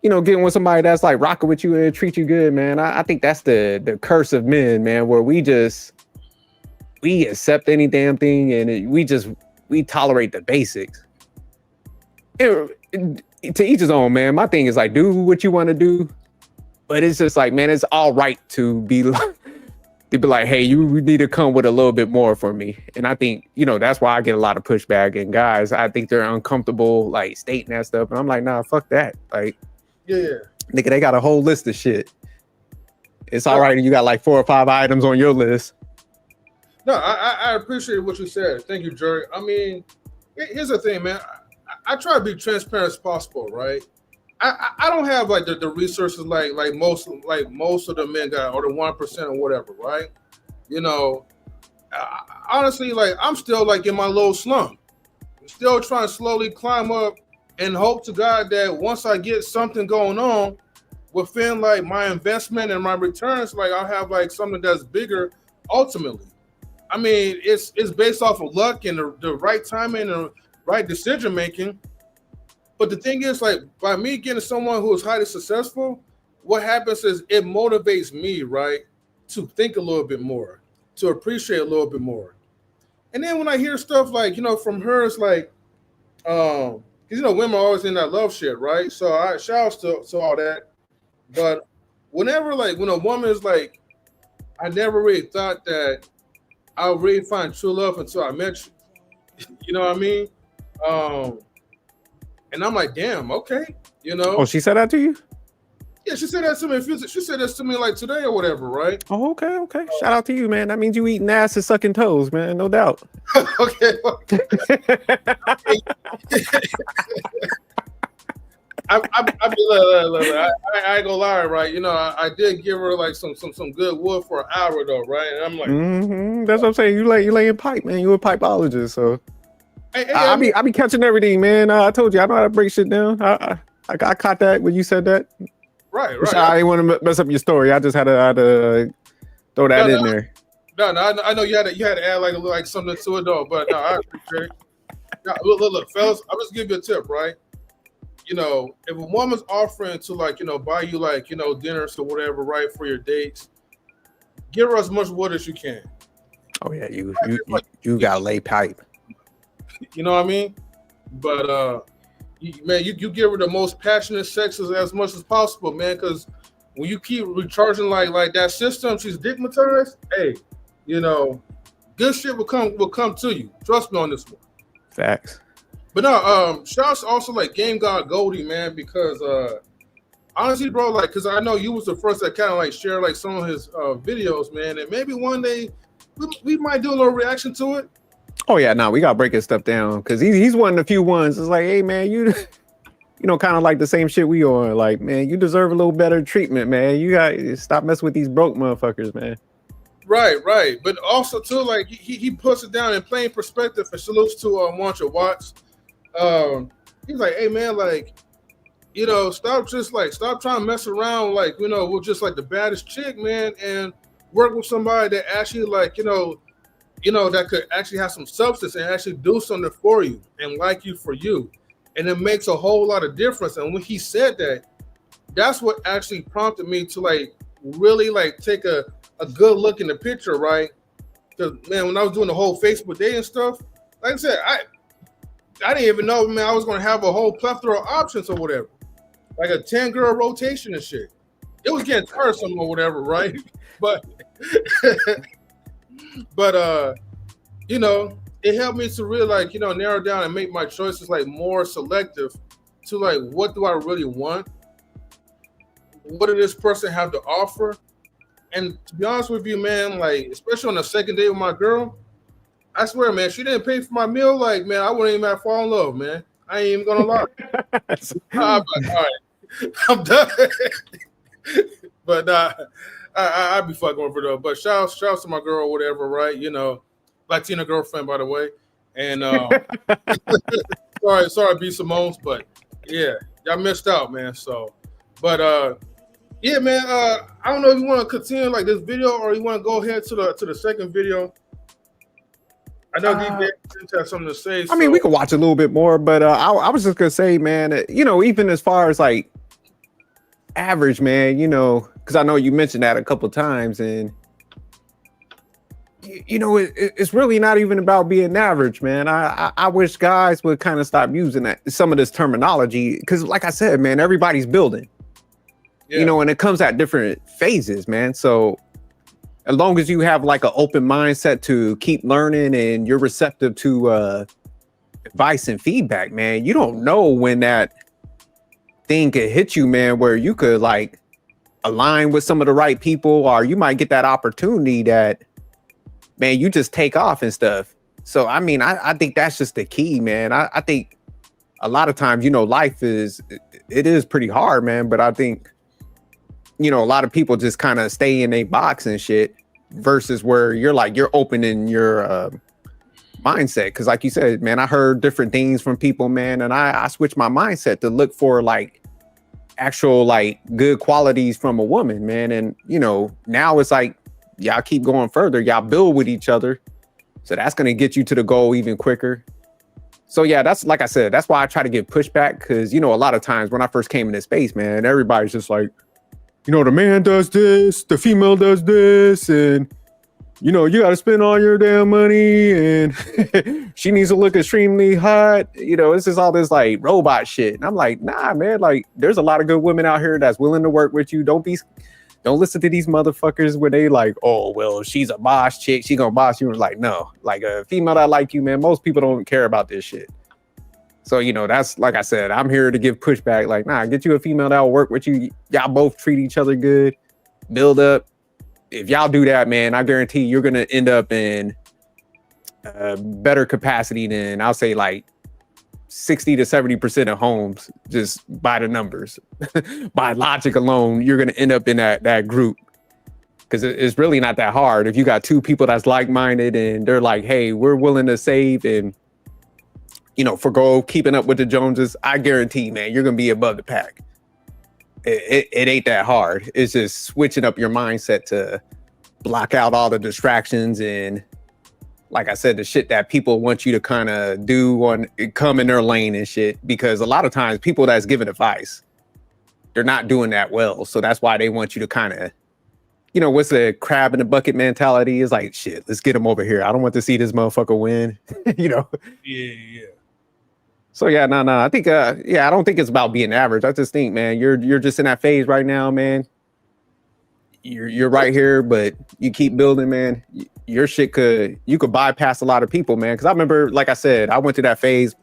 you know, getting with somebody that's like rocking with you and treat you good, man. I think that's the curse of men, man, where we accept any damn thing and we tolerate the basics. To each his own, man. My thing is like, do what you want to do, but it's just like, man, it's all right to be like, hey, you need to come with a little bit more for me. And I think, you know, that's why I get a lot of pushback. And guys, I think they're uncomfortable like stating that stuff. And I'm like, nah, fuck that. Like, yeah. Nigga, they got a whole list of shit. It's all right. You got like 4 or 5 items on your list. No, I appreciate what you said. Thank you, Jerry. I mean, here's the thing, man. I try to be transparent as possible, right? I don't have like the resources like most of the men got, or the 1% or whatever, right? You know, honestly, like I'm still like in my low slump. I'm still trying to slowly climb up and hope to God that once I get something going on within like my investment and my returns, like I'll have like something that's bigger ultimately. I mean, it's based off of luck and the right timing and the right decision making. But the thing is, like, by me getting someone who is highly successful, what happens is it motivates me, right, to think a little bit more, to appreciate a little bit more. And then when I hear stuff like, you know, from her, it's like, because, you know, women are always in that love shit, right? So I shout out to all that. But whenever, like, when a woman is like, I never really thought that I would really find true love until I met you. You know what I mean? And I'm like, damn, okay, you know. Oh, she said that to you? Yeah, she said that to me. She said that to me like today or whatever, right? Oh, okay. Shout out to you, man. That means you eating ass and sucking toes, man. No doubt. Okay. I ain't gonna lie, right? You know, I did give her like some good wood for an hour though, right? And I'm like, that's what I'm saying. You laying pipe, man. You a pipeologist, so I be catching everything, man. I told you I know how to break shit down. I caught that when you said that. Right. I didn't want to mess up your story. I just had to throw that in there. No, I know you had to add like something to it though, but no, I appreciate it. Now, look, fellas, I'll just give you a tip, right? You know, if a woman's offering to like, you know, buy you like, you know, dinners or whatever, right, for your dates, give her as much wood as you can. Oh yeah, you gotta lay pipe. You know what I mean? But you give her the most passionate sex as much as possible, man, because when you keep recharging like that system, she's stigmatized. Hey, you know, good shit will come to you. Trust me on this one. Facts. But no, shouts also like Game God Goldie, man, because honestly, bro, like, because I know you was the first that kind of like share like some of his videos, man, and maybe one day we might do a little reaction to it. Oh yeah, we gotta break his stuff down because he's one of the few ones. It's like, hey man, you know, kind of like the same shit we on. Like, man, you deserve a little better treatment, man. You got to stop messing with these broke motherfuckers, man. Right. But also too, like he puts it down in plain perspective and salutes to Want Your Watts. He's like, hey man, like, you know, stop trying to mess around, like, you know, with just like the baddest chick, man, and work with somebody that actually like, you know, that could actually have some substance and actually do something for you and like you for you. And it makes a whole lot of difference. And when he said that, that's what actually prompted me to like really like take a good look in the picture, right? Because man, when I was doing the whole Facebook dating stuff, like I said, I didn't even know, man, I was gonna have a whole plethora of options or whatever. Like a 10-girl rotation and shit. It was getting tiresome or whatever, right? But you know, it helped me to really like, you know, narrow down and make my choices like more selective to like, what do I really want? What does this person have to offer? And to be honest with you, man, like, especially on the second date with my girl, I swear, man, she didn't pay for my meal. Like, man, I wouldn't even have fallen in love, man. I ain't even gonna lie. I'm like, all right, I'm done. But I'd be fucking with her though. But shout to my girl, whatever, right? You know, Latina girlfriend, by the way. And sorry, B Simone's, but yeah, y'all missed out, man. So, but yeah, man. I don't know if you want to continue like this video or you want to go ahead to the second video. I know DJ has something to say. I mean, we can watch a little bit more, but I was just gonna say, man, you know, even as far as like average, man, you know, because I know you mentioned that a couple times, and you know, it's really not even about being average, man. I wish guys would kind of stop using some of this terminology, because like I said, man, everybody's building, you know, and it comes at different phases, man. So as long as you have like an open mindset to keep learning and you're receptive to advice and feedback, man, you don't know when that thing could hit you, man, where you could like align with some of the right people, or you might get that opportunity that, man, you just take off and stuff. So, I mean, I think that's just the key, man. I think a lot of times, you know, life is pretty hard, man. But I think, you know, a lot of people just kind of stay in a box and shit versus where you're opening your mindset. Because like you said, man, I heard different things from people, man. And I switched my mindset to look for like actual like good qualities from a woman, man. And, you know, now it's like, y'all keep going further. Y'all build with each other. So that's going to get you to the goal even quicker. So yeah, that's like I said, that's why I try to get pushback, because, you know, a lot of times when I first came into space, man, everybody's just like, you know, the man does this, the female does this, and, you know, you got to spend all your damn money, and she needs to look extremely hot. You know, it's just all this like robot shit. And I'm like, nah, man, like there's a lot of good women out here that's willing to work with you. Don't listen to these motherfuckers where they like, oh, well, she's a boss chick, she gonna boss you. Like, no, like a female that like you, man, most people don't care about this shit. So, you know, that's, like I said, I'm here to give pushback. Like, nah, get you a female that'll work with you. Y'all both treat each other good, build up. If y'all do that, man, I guarantee you're going to end up in a better capacity than, I'll say, like 60 to 70% of homes, just by the numbers. By logic alone, you're going to end up in that group. Because it's really not that hard. If you got two people that's like-minded and they're like, hey, we're willing to save and, you know, forgo keeping up with the Joneses, I guarantee, man, you're going to be above the pack. It ain't that hard. It's just switching up your mindset to block out all the distractions and, like I said, the shit that people want you to kind of do come in their lane and shit. Because a lot of times people that's giving advice, they're not doing that well. So that's why they want you to kind of, you know, what's the crab in the bucket mentality is like, shit, let's get him over here. I don't want to see this motherfucker win, you know? Yeah. So yeah, no, I think, I don't think it's about being average. I just think, man, you're just in that phase right now, man. You're right here, but you keep building, man. Your shit you could bypass a lot of people, man. Because I remember, like I said, I went through that phase,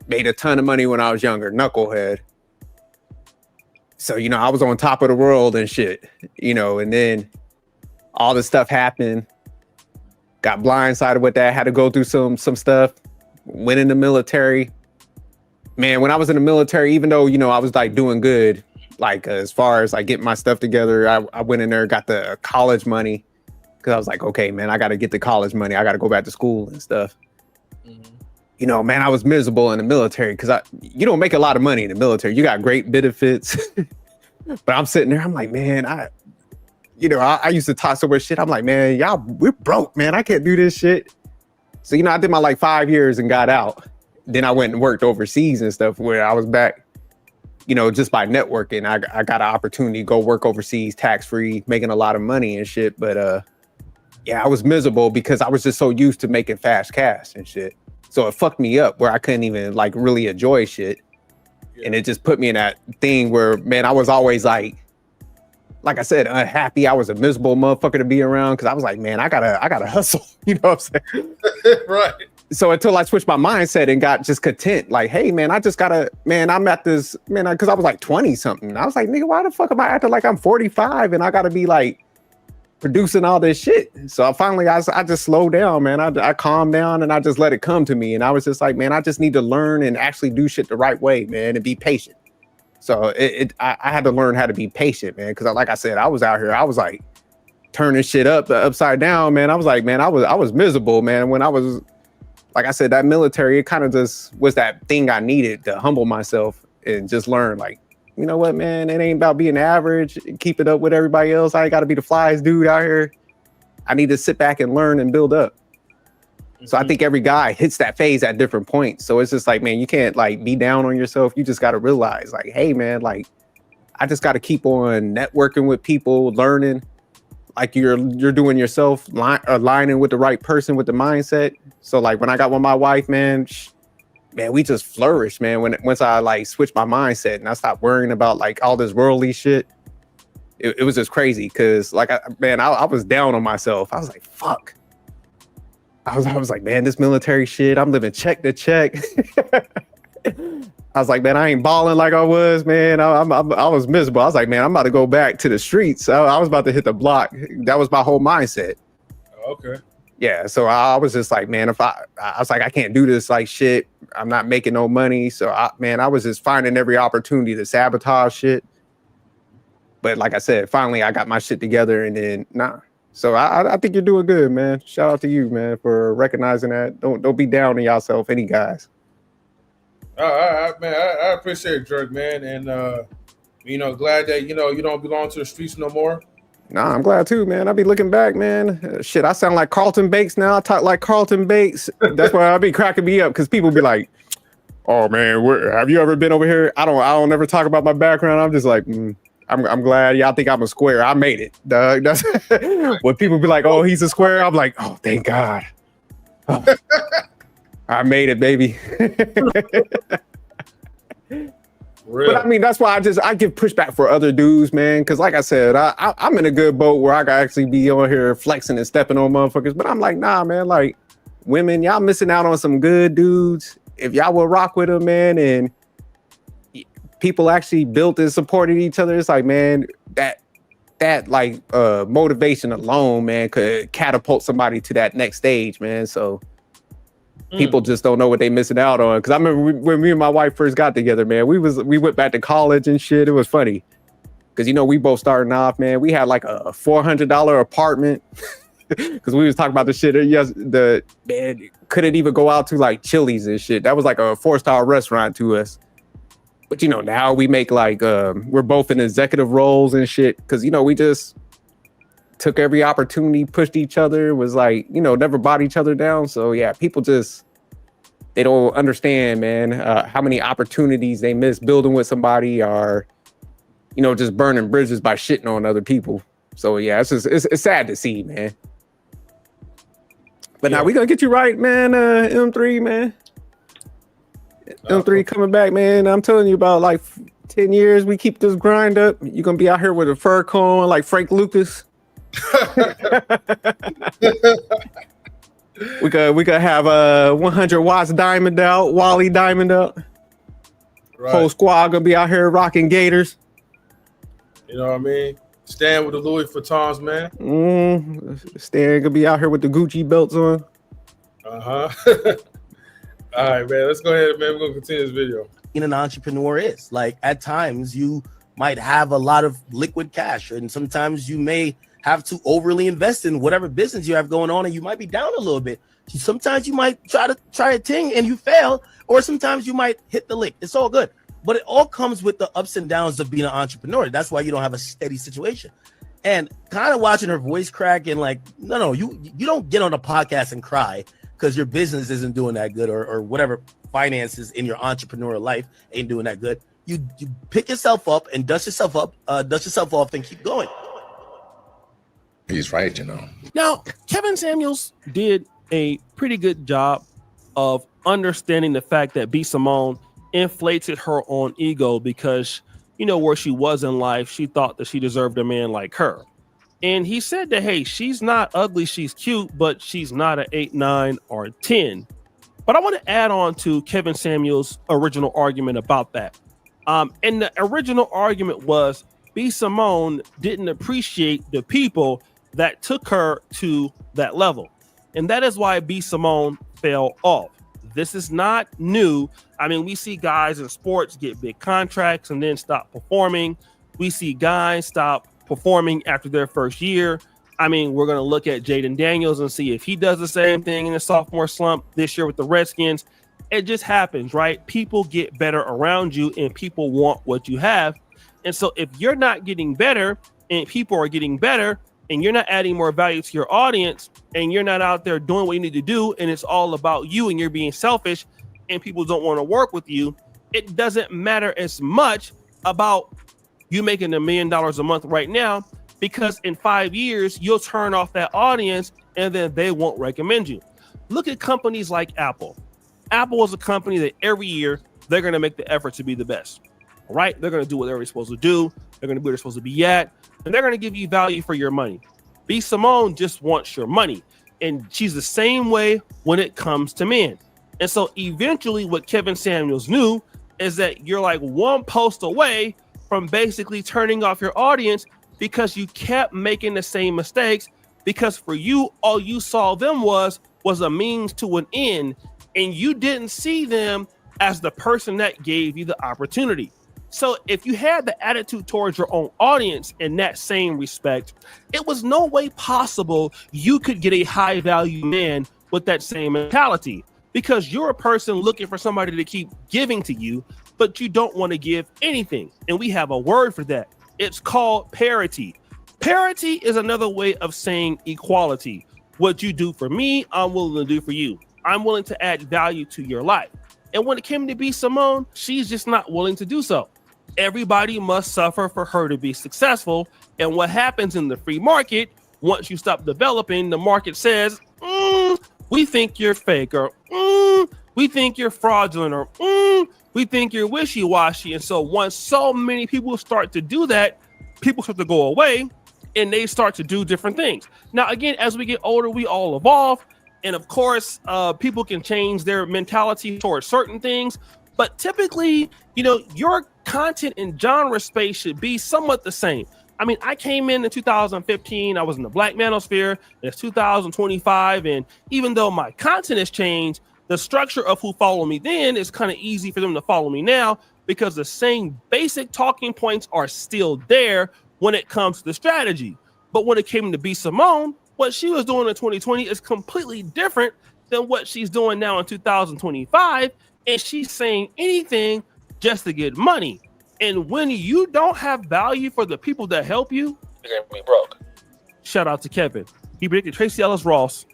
made a ton of money when I was younger, knucklehead. So, you know, I was on top of the world and shit, you know, and then all this stuff happened, got blindsided with that, had to go through some stuff. Went in the military, man. When I was in the military, even though, you know, I was like doing good, like as far as like getting my stuff together, I went in there, got the college money, because I was like, okay, man, I got to get the college money. I got to go back to school and stuff. Mm-hmm. You know, man, I was miserable in the military because you don't make a lot of money in the military. You got great benefits, but I'm sitting there, I'm like, man, I used to talk so much shit. I'm like, man, we're broke, man. I can't do this shit. So, you know, I did my like 5 years and got out. Then I went and worked overseas and stuff where I was back, you know, just by networking. I got an opportunity to go work overseas tax-free, making a lot of money and shit. But yeah, I was miserable because I was just so used to making fast cash and shit. So it fucked me up where I couldn't even like really enjoy shit. Yeah. And it just put me in that thing where, man, I was always like I said, unhappy. I was a miserable motherfucker to be around because I was like, man, I gotta hustle. You know what I'm saying? Right. So until I switched my mindset and got just content, like, hey, man, I just gotta, man, I'm at this, man, because I was like 20 something. I was like, nigga, why the fuck am I acting like I'm 45 and I gotta be like producing all this shit? So I just slowed down, man. I calmed down and I just let it come to me. And I was just like, man, I just need to learn and actually do shit the right way, man, and be patient. So I had to learn how to be patient, man. Because like I said, I was out here, I was like turning shit upside down, man. I was like, man, I was miserable, man. When I was, like I said, that military, it kind of just was that thing I needed to humble myself and just learn, like, you know what, man, it ain't about being average, keep it up with everybody else. I ain't got to be the flyest dude out here. I need to sit back and learn and build up. So I think every guy hits that phase at different points. So it's just like, man, you can't like be down on yourself. You just got to realize like, hey, man, like I just got to keep on networking with people, learning like you're doing yourself, aligning with the right person with the mindset. So like when I got with my wife, man, we just flourished, man. Once I like switched my mindset and I stopped worrying about like all this worldly shit, it was just crazy. Cause like, I was down on myself. I was like, fuck. I was like, man, this military shit, I'm living check to check. I was like, man, I ain't balling like I was, man. I was miserable. I was like, man, I'm about to go back to the streets. I was about to hit the block. That was my whole mindset. Okay. Yeah. So I was just like, man, I was like, I can't do this like shit. I'm not making no money. So I was just finding every opportunity to sabotage shit. But like I said, finally I got my shit together and then So I think you're doing good, man. Shout out to you, man, for recognizing that. Don't be down on yourself, any guys. Man, I appreciate it, Jerk, man, and you know, glad that you know you don't belong to the streets no more. Nah, I'm glad too, man. I be looking back, man. Shit, I sound like Carlton Bakes now. I talk like Carlton Bakes. That's why I be cracking me up because people be like, "Oh man, have you ever been over here?" I don't ever talk about my background. I'm just like, I'm glad y'all think I'm a square. I made it, dog. That's when people be like, "Oh, he's a square." I'm like, "Oh, thank God, oh, I made it, baby." Real. But I mean, that's why I give pushback for other dudes, man. Because like I said, I'm in a good boat where I can actually be on here flexing and stepping on motherfuckers. But I'm like, nah, man. Like, women, y'all missing out on some good dudes. If y'all will rock with them, man, and people actually built and supported each other, it's like, man, that like motivation alone, man, could catapult somebody to that next stage, man. So. People just don't know what they missing out on. Because I remember when me and my wife first got together, man, we went back to college and shit. It was funny. Because, we both starting off, man. We had like a $400 apartment. Because we was talking about the shit. Yes, man, couldn't even go out to like Chili's and shit. That was like a 4-star restaurant to us. But, now we make like, we're both in executive roles and shit. Because, we just took every opportunity, pushed each other, was like, never bought each other down. So yeah, people they don't understand, man, how many opportunities they miss building with somebody or, just burning bridges by shitting on other people. So yeah, it's sad to see, man. But now we gonna get you right, man. M3, man. M3 coming back, man. I'm telling you, about like 10 years, we keep this grind up. You're gonna be out here with a fur comb like Frank Lucas. we could have 100 watts diamond out, Wally diamond out. Right. Whole squad gonna be out here rocking gators. You know what I mean? Stand with the Louis Vuittons, man. Stan gonna be out here with the Gucci belts on. All right, man. Let's go ahead, man. We're gonna continue this video. Being an entrepreneur is like, at times you might have a lot of liquid cash, and sometimes you may have to overly invest in whatever business you have going on, and you might be down a little bit. Sometimes you might try a thing and you fail, or sometimes you might hit the lick. It's all good, but it all comes with the ups and downs of being an entrepreneur. That's why you don't have a steady situation. And kind of watching her voice crack and like, no, you don't get on a podcast and cry because your business isn't doing that good, or whatever finances in your entrepreneurial life ain't doing that good. You pick yourself up and dust yourself off, and keep going. He's right, Now, Kevin Samuels did a pretty good job of understanding the fact that B. Simone inflated her own ego because, where she was in life, she thought that she deserved a man like her. And he said that, hey, she's not ugly, she's cute, but she's not an 8, 9, or 10. But I want to add on to Kevin Samuels' original argument about that. And the original argument was B. Simone didn't appreciate the people that took her to that level. And that is why B. Simone fell off. This is not new. I mean, we see guys in sports get big contracts and then stop performing. We see guys stop performing after their first year. I mean, we're going to look at Jaden Daniels and see if he does the same thing in the sophomore slump this year with the Redskins. It just happens, right? People get better around you and people want what you have. And so if you're not getting better and people are getting better, and you're not adding more value to your audience, and you're not out there doing what you need to do, and it's all about you and you're being selfish and people don't want to work with you, it doesn't matter as much about you making $1 million a month right now, because in 5 years, you'll turn off that audience and then they won't recommend you. Look at companies like Apple. Apple is a company that every year they're going to make the effort to be the best, right? They're going to do what they're supposed to do. They're going to be where they're supposed to be at. And they're going to give you value for your money. B. Simone just wants your money. And she's the same way when it comes to men. And so eventually what Kevin Samuels knew is that you're like one post away from basically turning off your audience because you kept making the same mistakes, because for you, all you saw them was a means to an end. And you didn't see them as the person that gave you the opportunity. So if you had the attitude towards your own audience in that same respect, it was no way possible you could get a high value man with that same mentality, because you're a person looking for somebody to keep giving to you, but you don't want to give anything. And we have a word for that. It's called parity. Parity is another way of saying equality. What you do for me, I'm willing to do for you. I'm willing to add value to your life. And when it came to B Simone, she's just not willing to do so. Everybody must suffer for her to be successful. And what happens in the free market, once you stop developing, the market says, we think you're fake, or we think you're fraudulent, or we think you're wishy-washy. And so once so many people start to do that, people start to go away and they start to do different things. Now, again, as we get older, we all evolve. And of course, people can change their mentality towards certain things. But typically, you know, your content and genre space should be somewhat the same. I mean, I came in 2015, I was in the Black manosphere, and it's 2025. And even though my content has changed, the structure of who followed me then is kind of easy for them to follow me now, because the same basic talking points are still there when it comes to the strategy. But when it came to B Simone, what she was doing in 2020 is completely different than what she's doing now in 2025. And she's saying anything just to get money. And when you don't have value for the people that help you, you're gonna be broke. Shout out to Kevin. He predicted Tracy Ellis Ross,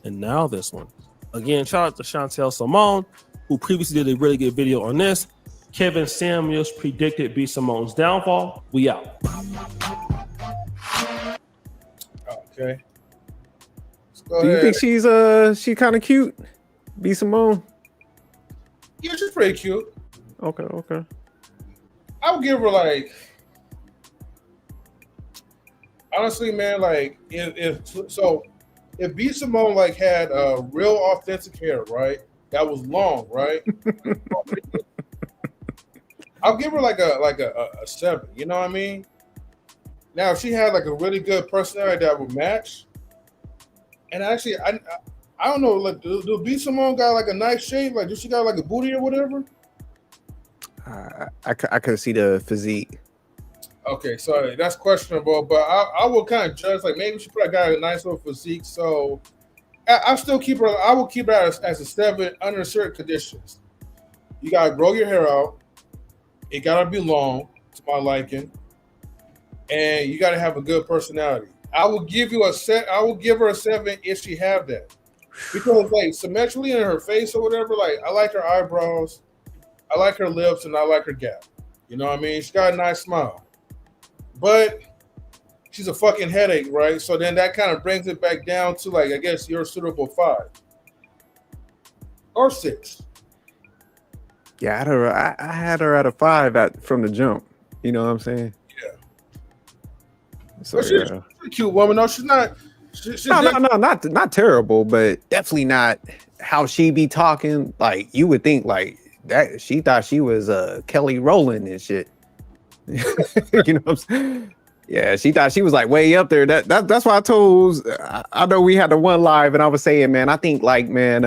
and now this one. Again, shout out to Chantel Simone, who previously did a really good video on this. Kevin Samuels predicted B Simone's downfall. We out. Okay. Do you think she's kind of cute, B Simone? Yeah, she's pretty cute. Okay. I would give her like, honestly, man, like if B Simone like had real authentic hair, right, that was long, right, I'll give her like a 7. You know what I mean? Now, if she had like a really good personality that would match, and actually, I don't know, like, do B Simone got like a nice shape? Like, does she got like a booty or whatever? I could see the physique. Okay, so that's questionable, but I will kind of judge, like, maybe she probably got a nice little physique. So I still keep her. I will keep her as a 7 under certain conditions. You gotta grow your hair out. It gotta be long to my liking, and you gotta have a good personality. I will give you I will give her a 7 if she have that, because like symmetrically in her face or whatever. Like, I like her eyebrows, I like her lips, and I like her gap. You know what I mean? She's got a nice smile, but she's a fucking headache, right? So then that kind of brings it back down to, like, I guess you're a suitable 5 or 6. Yeah, I had her at a 5 from the jump. You know what I'm saying? Yeah. So she's a cute woman. No, she's not. No, not terrible, but definitely not how she be talking. Like, you would think like that. She thought she was Kelly Rowland and shit. You know what I'm saying? Yeah, she thought she was like way up there. That's why I told. I know we had the one live, and I was saying, man, I think like, man,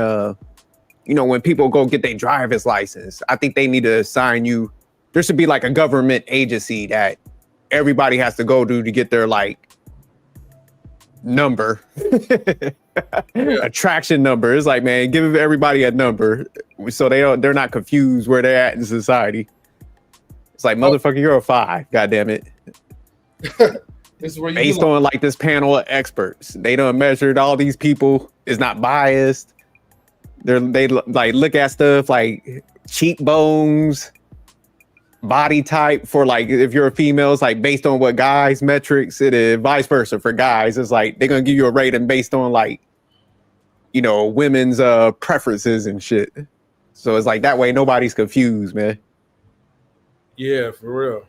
you know, when people go get their driver's license, I think they need to assign you. There should be like a government agency that everybody has to go to get their like number, attraction number. It's like, man, give everybody a number so they're not confused where they're at in society. It's like, motherfucker, you're a 5. God damn it. This is where you based on like this panel of experts. They done measured all these people. It's not biased. They like look at stuff like cheekbones, body type for like, if you're a female, it's like based on what guys metrics. It is vice versa for guys. It's like they're gonna give you a rating based on like, you know, women's preferences and shit. So it's like that way nobody's confused, man. Yeah, for real.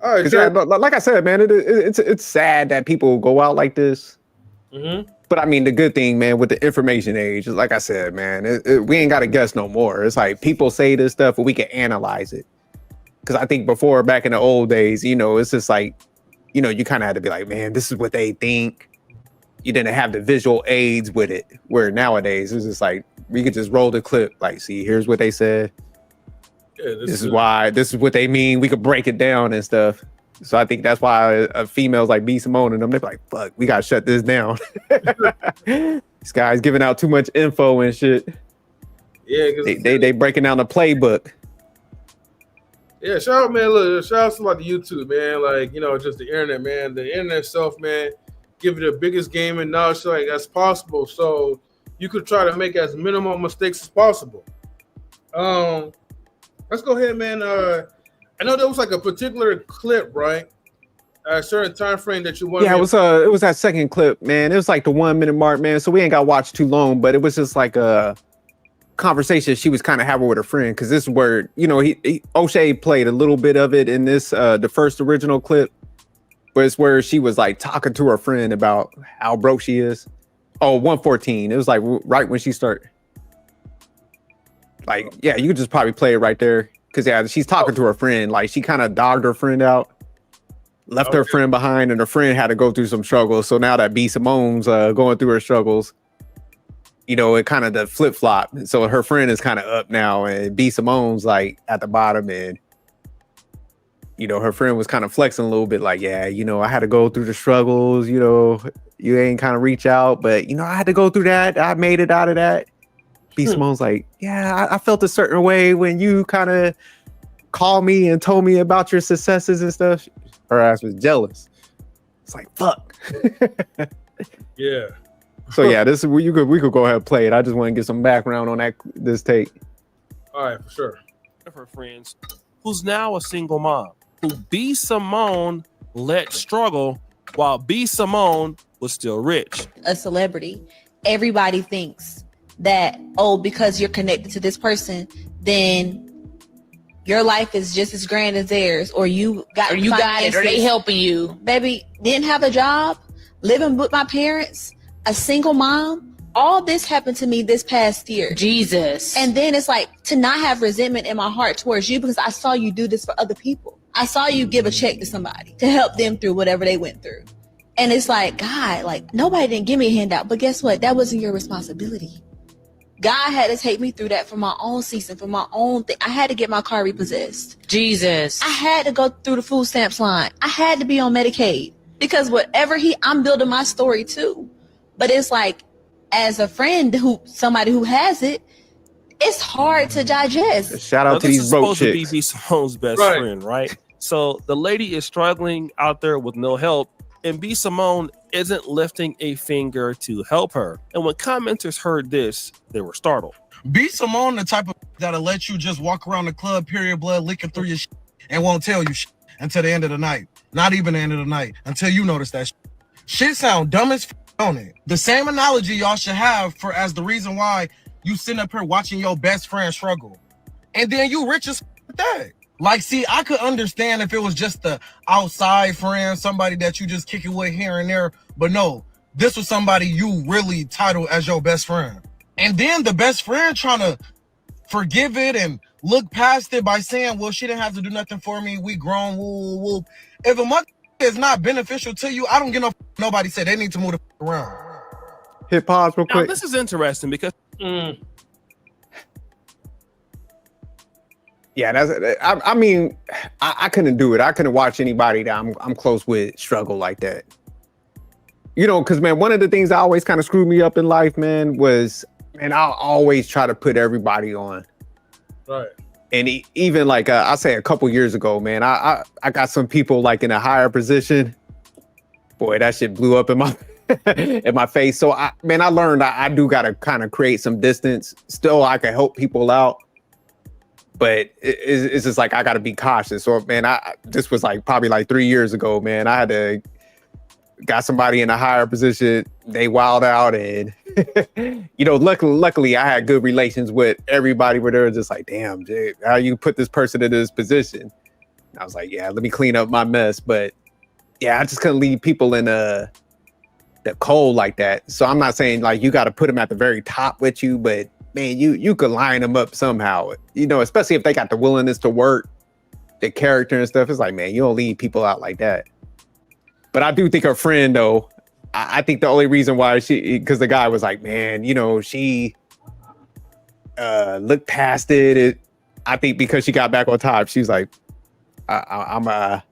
All right, yeah, like I said, man, it's sad that people go out like this. Mm-hmm. But I mean, the good thing, man, with the information age, like I said, man, we ain't got to guess no more. It's like people say this stuff, but we can analyze it. Because I think before, back in the old days, you know, it's just like, you know, you kind of had to be like, man, this is what they think. You didn't have the visual aids with it. Where nowadays, it's just like, we could just roll the clip. Like, see, here's what they said. Yeah, this is why, this is what they mean. We could break it down and stuff. So I think that's why females like B Simone and them, they're like, fuck, we got to shut this down. This guy's giving out too much info and shit. Yeah, they breaking down the playbook. Yeah, shout out, man. Look, shout out to like the YouTube, man. Like, you know, just the internet, man. The internet itself, man, give you the biggest game and knowledge like as possible. So you could try to make as minimal mistakes as possible. Let's go ahead, man. I know there was like a particular clip, right? A certain time frame that you wanted. Yeah, it was that second clip, man. It was like the 1 minute mark, man. So we ain't got to watch too long, but it was just like a conversation she was kind of having with her friend, because this is where, you know, O'Shea played a little bit of it in this the first original clip, but it's where she was like talking to her friend about how broke she is. Oh, 114. It was like right when she started. Like, yeah, you could just probably play it right there, because yeah, she's talking to her friend. Like, she kind of dogged her friend out, left her friend behind, and her friend had to go through some struggles. So now that B Simone's going through her struggles, you know, it kind of the flip flop. So her friend is kind of up now, and B Simone's like at the bottom, and you know, her friend was kind of flexing a little bit, like, yeah, you know, I had to go through the struggles. You know, you ain't kind of reach out, but you know, I had to go through that. I made it out of that. B Simone's like, yeah, I felt a certain way when you kind of called me and told me about your successes and stuff. Her ass was jealous. It's like, fuck. Yeah. So yeah, this is we could go ahead and play it. I just want to get some background on this take. All right, for sure. Of her friends, who's now a single mom, who B Simone let struggle while B Simone was still rich. A celebrity, everybody thinks that, oh, because you're connected to this person, then your life is just as grand as theirs, or you got it, or they helping you. Baby, didn't have a job, living with my parents, a single mom. All this happened to me this past year. Jesus. And then it's like to not have resentment in my heart towards you, because I saw you do this for other people. I saw you give a check to somebody to help them through whatever they went through. And it's like, God, like, nobody didn't give me a handout, but guess what? That wasn't your responsibility. God had to take me through that for my own season, for my own thing. I had to get my car repossessed. Jesus. I had to go through the food stamps line. I had to be on Medicaid, because whatever I'm building my story too. But it's like, as a friend, somebody who has it, it's hard to digest. Shout out to these broke chicks. This is supposed to be B Simone's best friend, right? So the lady is struggling out there with no help, and B Simone isn't lifting a finger to help her. And when commenters heard this, they were startled. B Simone, the type of that'll let you just walk around the club, period blood, licking through your shit, and won't tell you shit until the end of the night. Not even the end of the night, until you notice that shit. Shit sound dumb as on it. The same analogy y'all should have for as the reason why you sitting up here watching your best friend struggle. And then you rich as that. Like, see, I could understand if it was just the outside friend, somebody that you just kick it with here and there. But no, this was somebody you really titled as your best friend. And then the best friend trying to forgive it and look past it by saying, well, she didn't have to do nothing for me. We grown, woo, woo. If a mother is not beneficial to you, I don't get nobody said they need to move the around. Hit pause real quick. Now, this is interesting because yeah, I mean, I couldn't do it. I couldn't watch anybody that I'm close with struggle like that. You know, because, man, one of the things that always kind of screwed me up in life, man, was, man, I'll always try to put everybody on. Right. And even like, I say a couple years ago, man, I got some people like in a higher position. Boy, that shit blew up in my in my face. So, I learned I do got to kind of create some distance. Still, I can help people out. But it's just like, I got to be cautious. So, man, this was like probably like 3 years ago, man. I had to got somebody in a higher position. They wild out, and you know, luckily I had good relations with everybody where they were just like, damn, dude, how you put this person in this position? And I was like, yeah, let me clean up my mess. But yeah, I just couldn't leave people in the cold like that. So I'm not saying like you got to put them at the very top with you, but man, you could line them up somehow, you know, especially if they got the willingness to work, the character and stuff. It's like, man, you don't leave people out like that. But I do think her friend, though, I think the only reason why because the guy was like, man, you know, she looked past it. I think because she got back on top, she's like, I'm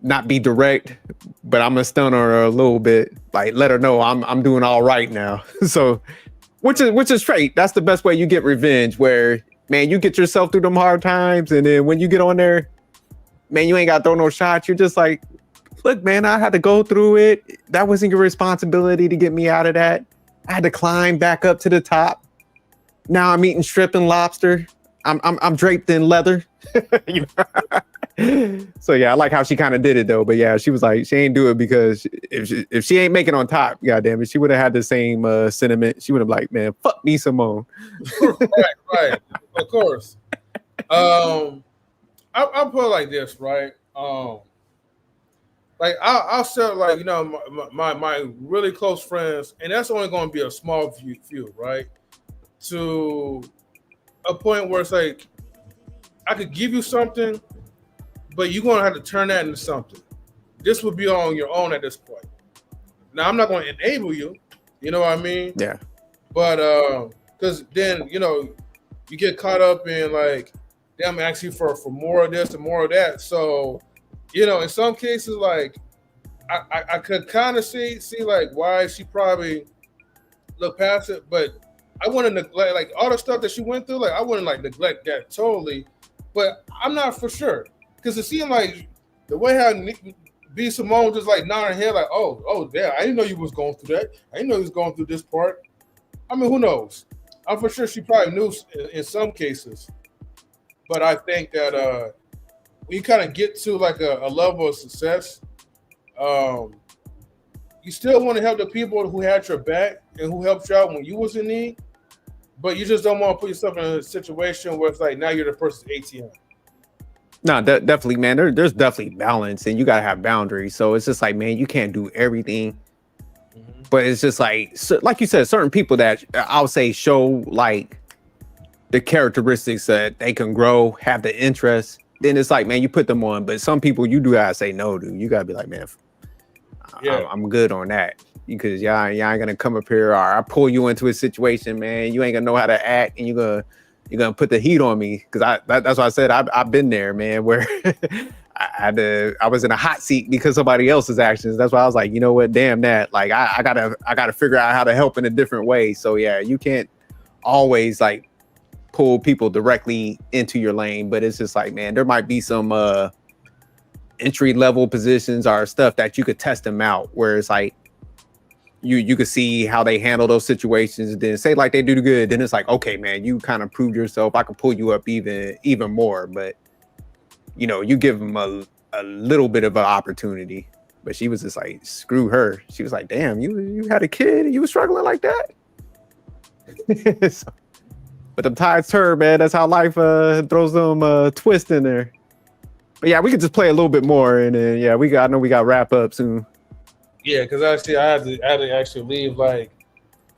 not be direct, but I'm gonna stun her a little bit, like let her know I'm doing all right now. So, which is straight. That's the best way you get revenge, where man, you get yourself through them hard times, and then when you get on there, man, you ain't got to throw no shots. You're just like, look, man, I had to go through it. That wasn't your responsibility to get me out of that. I had to climb back up to the top. Now I'm eating shrimp and lobster. I'm draped in leather. So yeah, I like how she kind of did it though. But yeah, she was like, she ain't do it because if she ain't making on top, goddamn it, she would have had the same sentiment. She would have like, man, fuck me, Simone. right, of course. I'll put it like this, right? Like I'll say, like, you know, my really close friends, and that's only going to be a small few, right? To a point where it's like, I could give you something, but you're going to have to turn that into something. This would be on your own at this point. Now, I'm not going to enable you, you know what I mean? Yeah. But because then, you know, you get caught up in like, damn, asking for more of this and more of that. So, you know, in some cases, like, I could kind of see like why she probably looked past it, but I wouldn't neglect like all the stuff that she went through. Like, I wouldn't like neglect that totally, but I'm not for sure because it seemed like the way how B Simone just like nodding her head, like, oh, yeah, I didn't know you was going through that. I didn't know you was going through this part. I mean, who knows? I'm for sure she probably knew in some cases, but I think that when you kind of get to like a level of success, you still want to help the people who had your back and who helped you out when you was in need, but you just don't want to put yourself in a situation where it's like now you're the person's ATM. No, definitely, man. There's definitely balance, and you gotta have boundaries. So it's just like, man, you can't do everything. Mm-hmm. But it's just like you said, certain people that I'll say show like the characteristics that they can grow, have the interest. Then it's like, man, you put them on. But some people you do gotta say no to. You gotta be like, man, I'm good on that. Because y'all ain't gonna come up here or I pull you into a situation, man. You ain't gonna know how to act, and you're gonna put the heat on me. Because that's why I said I've been there, man, where I was in a hot seat because of somebody else's actions. That's why I was like, you know what, damn that. Like I gotta figure out how to help in a different way. So yeah, you can't always like pull people directly into your lane, but it's just like, man, there might be some entry level positions or stuff that you could test them out where it's like you could see how they handle those situations, then say like they do good, then it's like, okay, man, you kind of proved yourself. I can pull you up even more. But you know, you give them a little bit of an opportunity. But she was just like, screw her. She was like, damn, you had a kid and you were struggling like that. But the tides turn, man. That's how life throws them twist in there. But yeah, we could just play a little bit more, and then yeah, I know we got wrap up soon. Yeah, because actually I had to actually leave like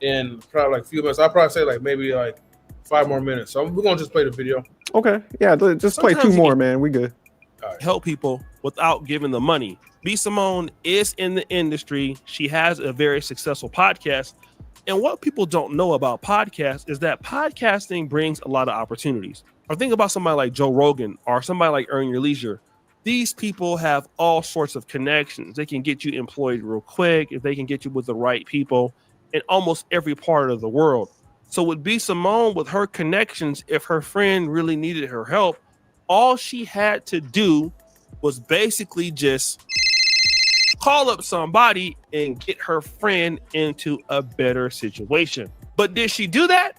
in probably like a few minutes. I'll probably say like maybe like 5 more minutes. So we're gonna just play the video. Okay, yeah, just play 2 more, man. We good. Right. Help people without giving them money. B Simone is in the industry. She has a very successful podcast. And what people don't know about podcasts is that podcasting brings a lot of opportunities. Or think about somebody like Joe Rogan or somebody like Earn Your Leisure. These people have all sorts of connections. They can get you employed real quick if they can get you with the right people in almost every part of the world. So with B Simone, with her connections, if her friend really needed her help, all she had to do was basically just call up somebody and get her friend into a better situation. But did she do that?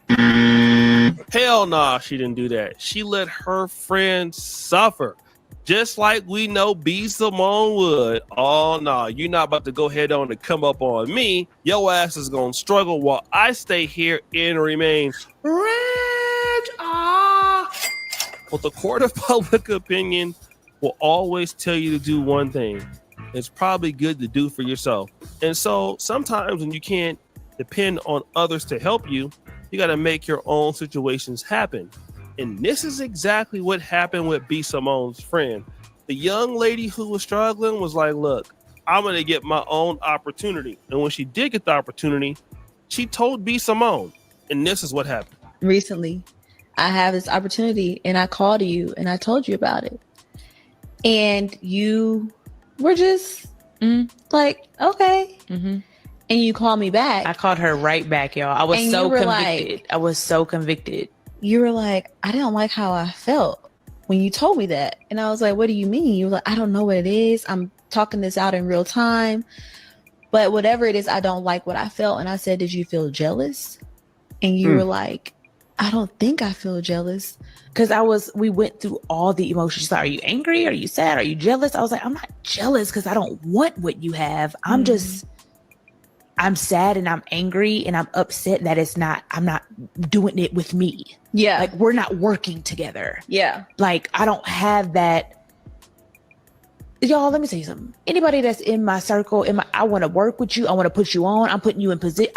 Hell nah, she didn't do that. She let her friend suffer. Just like we know B Simone would. Oh no, you're not about to go head on and come up on me. Your ass is gonna struggle while I stay here and remain rich. But the court of public opinion will always tell you to do one thing. It's probably good to do for yourself. And so sometimes when you can't depend on others to help you, you got to make your own situations happen. And this is exactly what happened with B Simone's friend. The young lady who was struggling was like, look, I'm going to get my own opportunity. And when she did get the opportunity, she told B Simone. And this is what happened. Recently, I have this opportunity and I called you and I told you about it. And you were just like, okay. Mm-hmm. And you called me back. I called her right back, y'all. I was so convicted. I was so convicted. you were like, I didn't like how I felt when you told me that. And I was like, what do you mean? You were like, I don't know what it is. I'm talking this out in real time. But whatever it is, I don't like what I felt. And I said, did you feel jealous? And you were like, I don't think I feel jealous. Because we went through all the emotions. She's like, are you angry? Are you sad? Are you jealous? I was like, I'm not jealous because I don't want what you have. I'm sad and I'm angry and I'm upset that I'm not doing it with me. Yeah. Like, we're not working together. Yeah. Like, I don't have that. Y'all, let me tell you something. Anybody that's in my circle, I want to work with you. I want to put you on. I'm putting you in position.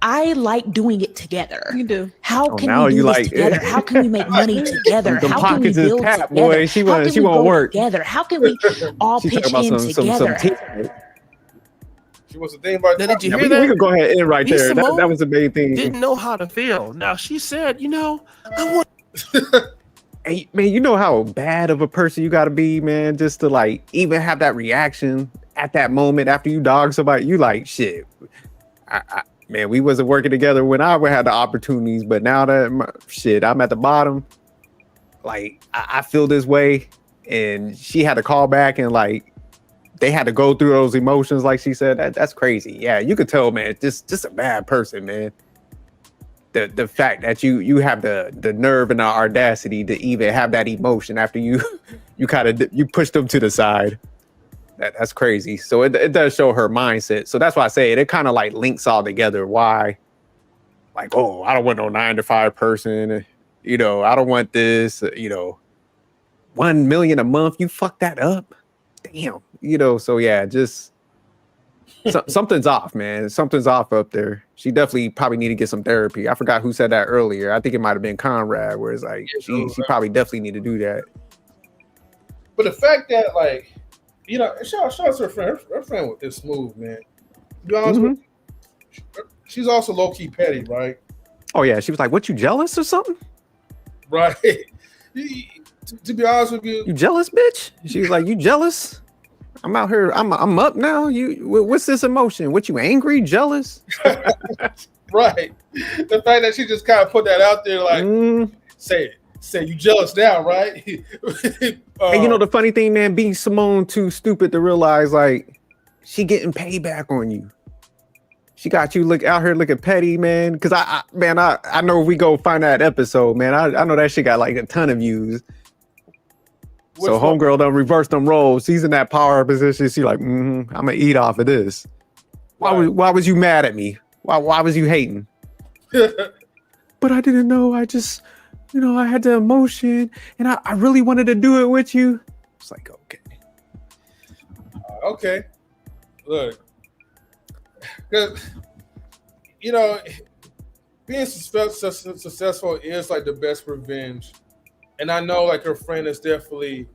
I like doing it together. You do. How can we do this together? How can we make money together? How can we build together? Boy, she won't work together. How can we all pitch in together? She wants to think about that. Did you hear that? We can go ahead and right there. That was the main thing. Didn't know how to feel. Now she said, I want. Hey, man, you know how bad of a person you got to be, man, just to like even have that reaction at that moment after you dog somebody. You like, shit. Man, we wasn't working together when I had the opportunities, but now that I'm at the bottom, like I feel this way, and she had to call back and like they had to go through those emotions, like she said. That's crazy. Yeah, you could tell, man, just a bad person, man. The fact that you have the nerve and the audacity to even have that emotion after you pushed them to the side. That's crazy. So it does show her mindset. So that's why I say it kind of like links all together. Why, like, oh, I don't want no 9-to-5 person. I don't want this. 1 million a month. You fuck that up. Damn. So yeah, just something's off, man. Something's off up there. She definitely probably need to get some therapy. I forgot who said that earlier. I think it might have been Conrad, where it's like she probably definitely need to do that. But the fact that like, shout out to her friend. Her friend with this smooth, man. To be honest with you, she's also low key petty, right? Oh yeah, she was like, "What, you jealous or something?" Right. To be honest with you, you jealous, bitch? She was like, "You jealous? I'm out here. I'm up now. What's this emotion? What, you angry, jealous?" Right. The fact that she just kind of put that out there, like, say it. Say you jealous now, right? And the funny thing, man, being Simone too stupid to realize like she getting payback on you. She got you out here looking petty, man. Because I know if we go find that episode, man, I know that shit got like a ton of views. So homegirl done reverse them roles. She's in that power position. She like, I'm gonna eat off of this. Why was you mad at me? Why was you hating? But I didn't know. I just, I had the emotion and I really wanted to do it with you. It's like, okay. Okay. Look, being successful is like the best revenge. And I know like her friend is definitely,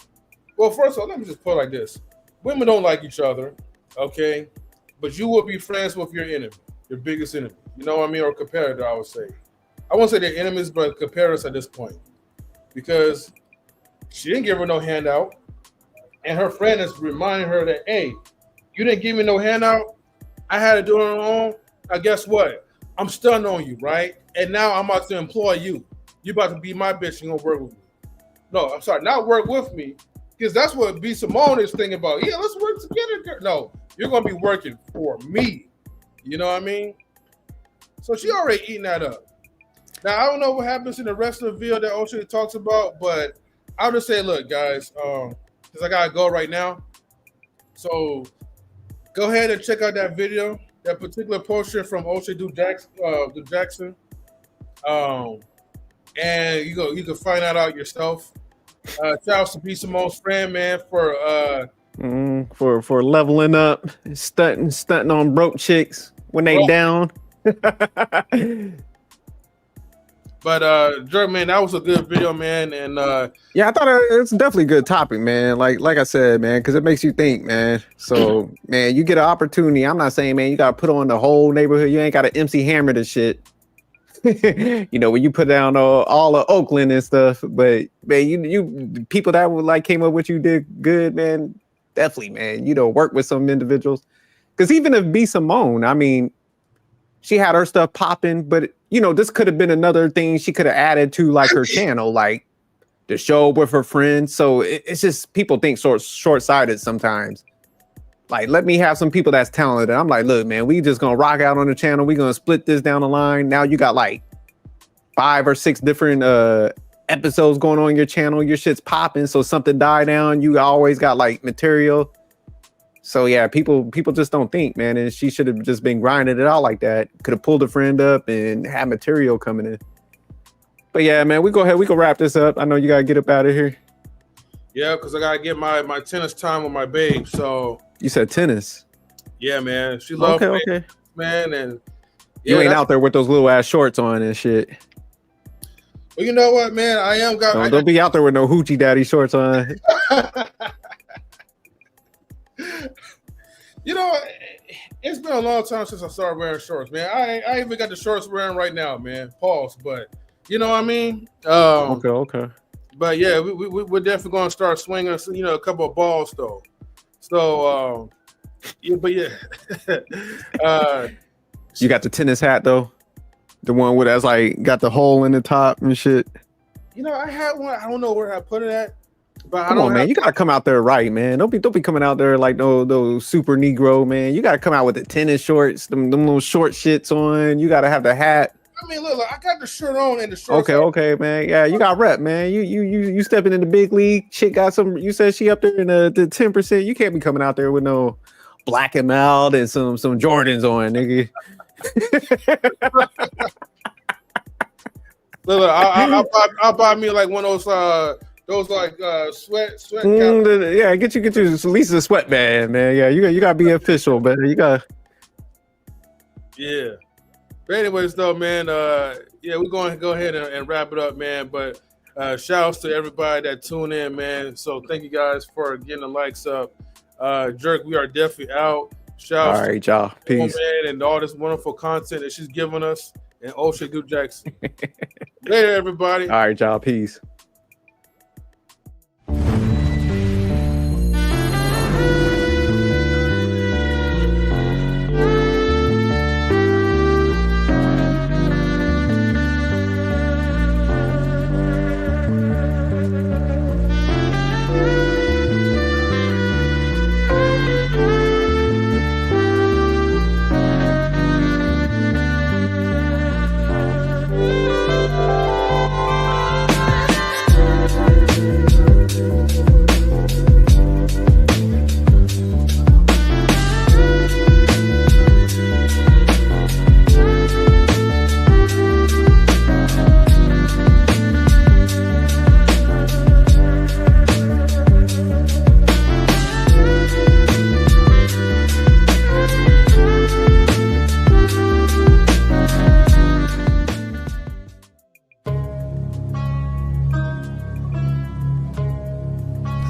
well, first of all, let me just put it like this. Women don't like each other, okay? But you will be friends with your enemy, your biggest enemy. You know what I mean? Or competitor, I would say. I won't say they're enemies, but competitors at this point. Because she didn't give her no handout. And her friend is reminding her that, hey, you didn't give me no handout. I had to do it on my own. Now guess what? I'm stunned on you, right? And now I'm about to employ you. You're about to be my bitch. You're going to work with me. No, I'm sorry, not work with me. Because that's what B. Simone is thinking about. Yeah, let's work together. No, you're going to be working for me. You know what I mean? So she already eating that up. Now, I don't know what happens in the rest of the video that O'Shea talks about, but I'll just say, look, guys, because I got to go right now. So go ahead and check out that video, that particular poster from O'Shea Jackson. And you can find that out yourself. Shout out to B. Simone's friend, man, for leveling up, stunting on broke chicks when they down. But Jerry, man, that was a good video, man. And yeah, I thought it's definitely a good topic, man. Like I said, man, because it makes you think, man. So, man, you get an opportunity. I'm not saying, man, you got to put on the whole neighborhood. You ain't got to MC Hammer this shit. When you put down all of Oakland and stuff. But man, you people that would like came up with you did good, man. Definitely, man. Work with some individuals. Because even if B. Simone, I mean, she had her stuff popping, but you know, this could have been another thing she could have added to like her channel, like the show with her friends. So it's just people think short-sighted sometimes. Like, let me have some people that's talented. I'm like, look, man, we just gonna rock out on the channel. We gonna split this down the line. Now you got like 5 or 6 different episodes going on your channel. Your shit's popping. So something die down, you always got like material. So yeah, people just don't think, man. And she should have just been grinding it out like that. Could have pulled a friend up and had material coming in. But yeah, man, we can wrap this up. I know you gotta get up out of here. Yeah, because I gotta get my tennis time with my babe. So you said tennis? Yeah, man. She loves okay. Man, and you ain't out there with those little ass shorts on and shit. Well, you know what, man? I am got. Don't be out there with no hoochie daddy shorts on. You know, it's been a long time since I started wearing shorts, man. I even got the shorts wearing right now, man. Pause, but you know what I mean? Okay. But yeah, we're definitely going to start swinging, you know, a couple of balls though. So yeah, but yeah. You got the tennis hat though, the one with that's like got the hole in the top and shit. You know, I had one. I don't know where I put it at. But Come on, man. You gotta come out there right, man. Don't be coming out there like those super Negro, man. You gotta come out with the tennis shorts, them little short shits on. You gotta have the hat. I mean, look, I got the shirt on and the shorts. Okay, man. Yeah, you got rep, man. You stepping in the big league. Chick got some. You said she up there in the 10%. You can't be coming out there with no Black and Mild and some Jordans on, nigga. Look, I'll buy me like one of those like sweat. Yeah, get you at least a sweatband, man. Yeah, you gotta be official, man. You got. Yeah. But anyways, though, man, yeah, we're going to go ahead and wrap it up, man. But shouts to everybody that tuned in, man. So thank you guys for getting the likes up. Jerk, we are definitely out. Shouts all right, y'all. Peace. Man, and all this wonderful content that she's giving us. And Ocean Dude Jackson. Later, everybody. All right, y'all. Peace.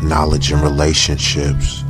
Knowledge and relationships.